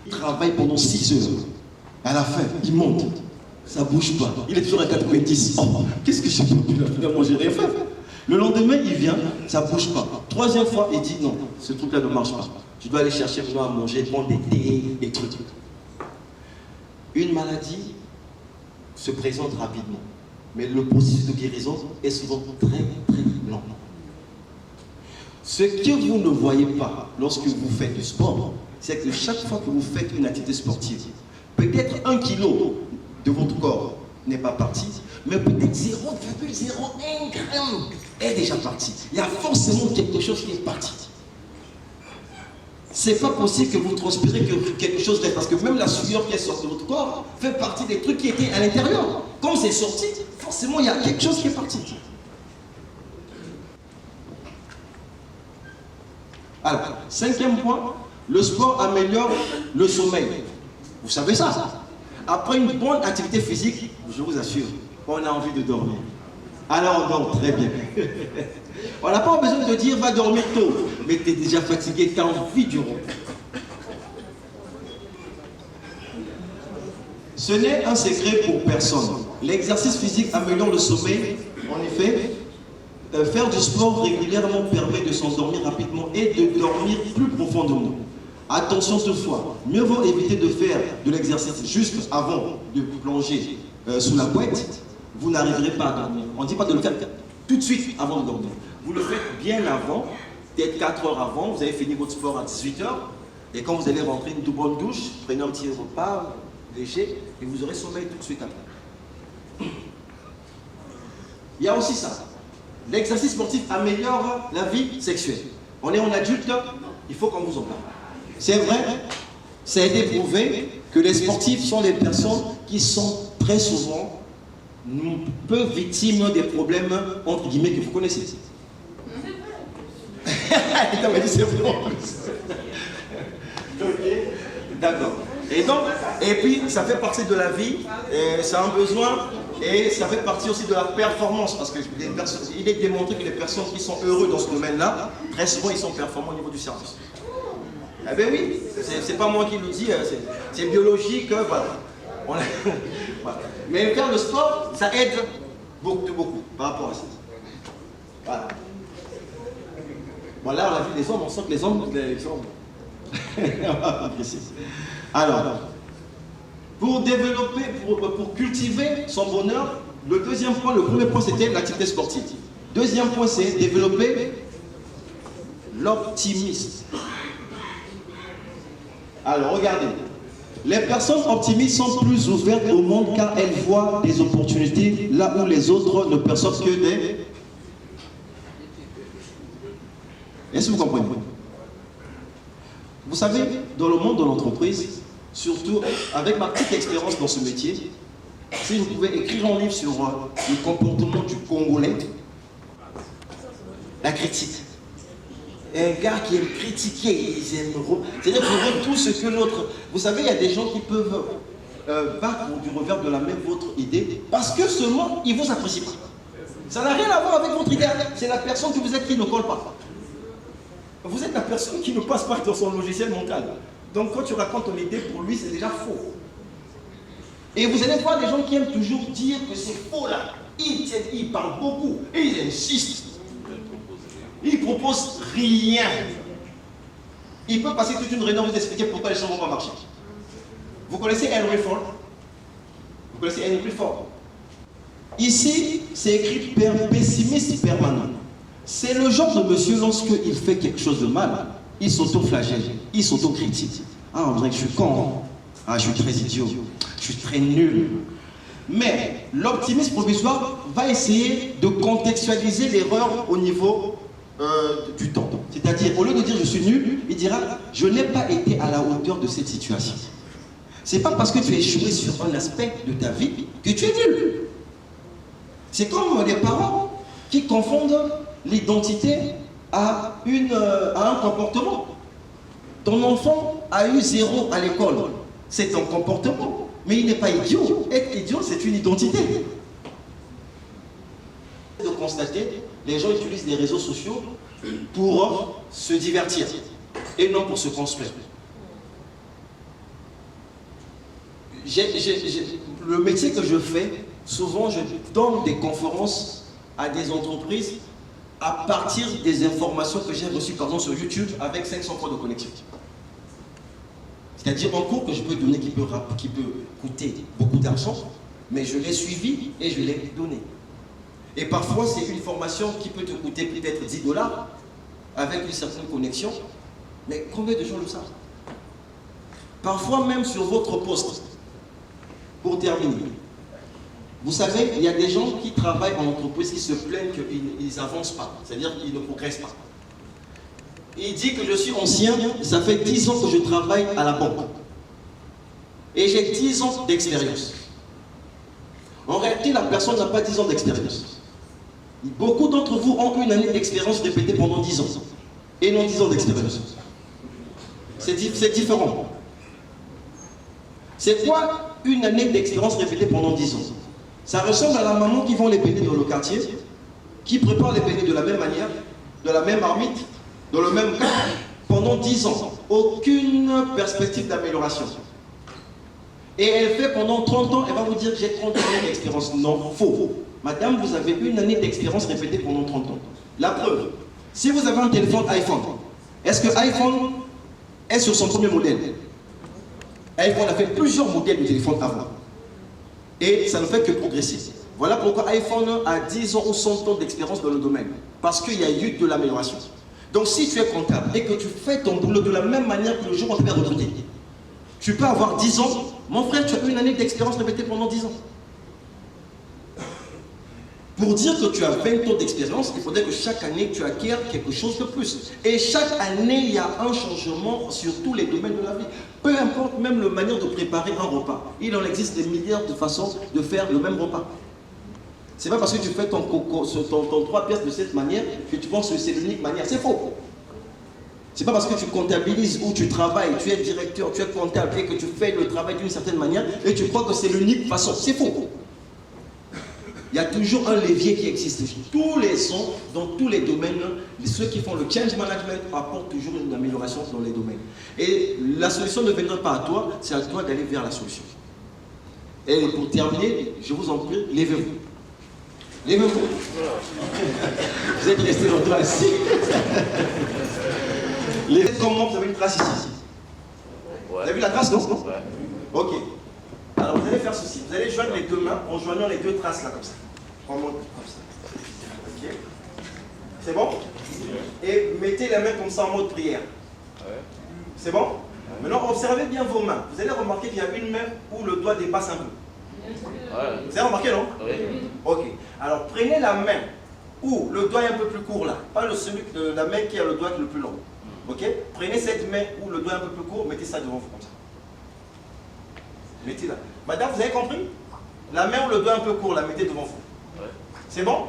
il travaille pendant 6 heures. À la fin, il monte. Ça ne bouge pas. Il est toujours à 90. Oh, qu'est-ce que j'ai pu là? Finalement, j'ai rien fait. Le lendemain, il vient, ça ne bouge pas. 3e fois, il dit non, ce truc-là ne marche pas. Tu dois aller chercher besoin à manger, prendre des thés, des trucs. Une maladie se présente rapidement. Mais le processus de guérison est souvent très, très lent. Ce que vous ne voyez pas lorsque vous faites du sport, c'est que chaque fois que vous faites une activité sportive, peut-être 1 kilo de votre corps n'est pas parti, mais peut-être 0,01 gramme est déjà parti. Il y a forcément quelque chose qui est parti. C'est pas possible que vous transpirez que quelque chose n'est, parce que même la sueur qui est sortie de votre corps fait partie des trucs qui étaient à l'intérieur. Comme c'est sorti, forcément il y a quelque chose qui est parti. Alors, 5e point, le sport améliore le sommeil. Vous savez ça? Après une bonne activité physique, je vous assure, on a envie de dormir. Alors on dort très bien. On n'a pas besoin de dire va dormir tôt, mais tu es déjà fatigué, tu as envie du repos. Ce n'est un secret pour personne. L'exercice physique améliore le sommeil. En effet, faire du sport régulièrement permet de s'endormir rapidement et de dormir plus profondément. Attention toutefois, mieux vaut éviter de faire de l'exercice juste avant de plonger sous la couette. Vous n'arriverez pas à dormir. On ne dit pas de le faire tout de suite avant de dormir. Vous le faites bien avant, peut-être 4 heures avant, vous avez fini votre sport à 18 h. Et quand vous allez rentrer une bonne douche, prenez un petit repas, léger et vous aurez sommeil tout de suite après. Il y a aussi ça. L'exercice sportif améliore la vie sexuelle. On est en adulte, il faut qu'on vous en parle. C'est vrai, ça a été prouvé que les sportifs sont des personnes qui sont très souvent peu victimes des problèmes, entre guillemets, que vous connaissez. Il m'a dit c'est vrai en plus. D'accord. Et puis ça fait partie de la vie, c'est un besoin et ça fait partie aussi de la performance parce que il est démontré que les personnes qui sont heureuses dans ce domaine-là, très souvent ils sont performants au niveau du service. Eh bien oui, c'est pas moi qui le dis, c'est biologique, voilà. Voilà. Mais faire le sport, ça aide beaucoup par rapport à ça. Voilà. Voilà, on a vu les hommes, on sent que les hommes. Alors, pour développer, pour cultiver son bonheur, le deuxième point, le premier point c'était l'activité sportive. Deuxième point c'est développer l'optimisme. Alors regardez, les personnes optimistes sont plus ouvertes au monde car elles voient des opportunités là où les autres ne perçoivent que des... Est-ce que vous comprenez? Vous savez, dans le monde de l'entreprise, surtout avec ma petite expérience dans ce métier, si vous pouvez écrire un livre sur le comportement du Congolais, la critique. Un gars qui aime critiquer, ils aiment... C'est-à-dire qu'ils veulent tout ce que l'autre... Vous savez, il y a des gens qui peuvent battre du revers de la main votre idée parce que seulement, ils ne vous apprécient pas. Ça n'a rien à voir avec votre idée. C'est la personne que vous êtes qui ne colle pas. Vous êtes la personne qui ne passe pas dans son logiciel mental. Donc quand tu racontes ton idée, pour lui, c'est déjà faux. Et vous allez voir des gens qui aiment toujours dire que c'est faux là. Ils parlent beaucoup et ils insistent. Ils ne proposent rien. Ils peuvent passer toute une réunion vous expliquer pourquoi les choses ne vont pas marcher. Vous connaissez Henry Ford? Vous connaissez Henry Ford? Ici, c'est écrit pessimiste permanent. C'est le genre de monsieur, lorsqu'il fait quelque chose de mal, il s'auto-flagelle, il s'auto-critique. Ah, on dirait que je suis con. Hein? Ah, je suis très idiot. Je suis très nul. Mais l'optimisme provisoire va essayer de contextualiser l'erreur au niveau du temps. C'est-à-dire, au lieu de dire je suis nul, il dira je n'ai pas été à la hauteur de cette situation. C'est pas parce que tu as échoué sur un aspect de ta vie que tu es nul. C'est comme les parents qui confondent l'identité à un comportement. Ton enfant a eu 0 à l'école. C'est un comportement. Mais il n'est pas idiot. Être idiot, c'est une identité. De constater, les gens utilisent les réseaux sociaux pour se divertir et non pour se construire. Le métier que je fais, souvent je donne des conférences à des entreprises à partir des informations que j'ai reçues par exemple sur YouTube avec 500 points de connexion. C'est-à-dire un cours que je peux donner qui peut coûter beaucoup d'argent, mais je l'ai suivi et je l'ai donné. Et parfois c'est une formation qui peut te coûter peut-être 10 $ avec une certaine connexion, mais combien de gens le savent? Parfois même sur votre poste, pour terminer. Vous savez, il y a des gens qui travaillent en entreprise qui se plaignent qu'ils n'avancent pas, c'est-à-dire qu'ils ne progressent pas. Il dit que je suis ancien, ça fait 10 ans que je travaille à la banque. Et j'ai 10 ans d'expérience. En réalité, la personne n'a pas 10 ans d'expérience. Beaucoup d'entre vous ont une année d'expérience répétée pendant 10 ans. Et non 10 ans d'expérience. C'est différent. C'est quoi une année d'expérience répétée pendant 10 ans? Ça ressemble à la maman qui vend les beignets dans le quartier, qui prépare les beignets de la même manière, de la même marmite, dans le même cas, pendant 10 ans. Aucune perspective d'amélioration. Et elle fait pendant 30 ans, elle va vous dire j'ai 30 années d'expérience. Non, faux. Madame, vous avez une année d'expérience répétée pendant 30 ans. La preuve, si vous avez un téléphone iPhone, est-ce que iPhone est sur son premier modèle? iPhone a fait plusieurs modèles de téléphone avant. Et ça ne fait que progresser. Voilà pourquoi iPhone a 10 ans ou 100 ans d'expérience dans le domaine. Parce qu'il y a eu de l'amélioration. Donc si tu es comptable et que tu fais ton boulot de la même manière que le jour où on te fait recruter, tu peux avoir 10 ans Mon frère, tu as une année d'expérience répétée pendant 10 ans. Pour dire que tu as 20 ans d'expérience, il faudrait que chaque année, tu acquières quelque chose de plus. Et chaque année, il y a un changement sur tous les domaines de la vie. Peu importe même la manière de préparer un repas. Il en existe des milliards de façons de faire le même repas. C'est pas parce que tu fais ton 3 pièces de cette manière que tu penses que c'est l'unique manière. C'est faux. C'est pas parce que tu comptabilises ou tu travailles, tu es directeur, tu es comptable et que tu fais le travail d'une certaine manière et tu crois que c'est l'unique façon. C'est faux. Il y a toujours un levier qui existe. Tous les ans, dans tous les domaines, ceux qui font le change management apportent toujours une amélioration dans les domaines. Et la solution ne viendra pas à toi, c'est à toi d'aller vers la solution. Et pour terminer, je vous en prie, levez-vous. Levez-vous. Vous êtes restés longtemps assis. Comment vous avez une trace ici? Vous avez vu la trace, non? Ok. Alors vous allez faire ceci. Vous allez joindre les deux mains en joignant les deux traces là comme ça. En mode comme ça. Ok. C'est bon? Et mettez les mains comme ça en mode prière. C'est bon? Maintenant observez bien vos mains. Vous allez remarquer qu'il y a une main où le doigt dépasse un peu. Vous avez remarqué, non? Oui. Ok. Alors prenez la main où le doigt est un peu plus court là. Pas la main qui a le doigt le plus long. Ok? Prenez cette main où le doigt est un peu plus court, mettez ça devant vous comme ça. Mettez-la. Madame, vous avez compris? La main où le doigt est un peu court, la mettez devant vous. C'est bon?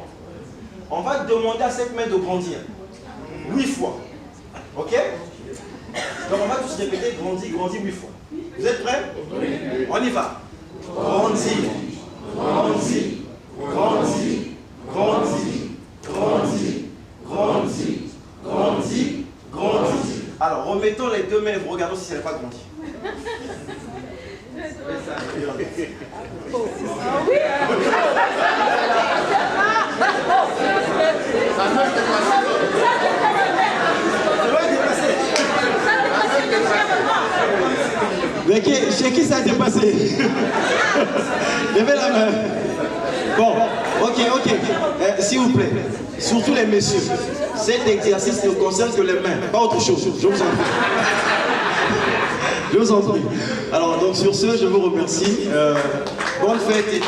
On va demander à cette main de grandir. 8 fois. Ok? Donc on va tous répéter grandis, grandis 8 fois. Vous êtes prêts? Oui. On y va. Grandis, grandis, grandis, grandis, grandis, grandis, grandis, grandis. Alors remettons les deux mains et vous regardons si ça n'a pas grandi. Mais chez qui ça a dépassé? Levez la main. Bon, ok. S'il vous plaît, surtout les messieurs, cet exercice ne concerne que les mains, pas autre chose. Je vous en prie. Je vous en prie. Alors, donc sur ce, je vous remercie. Bonne fête et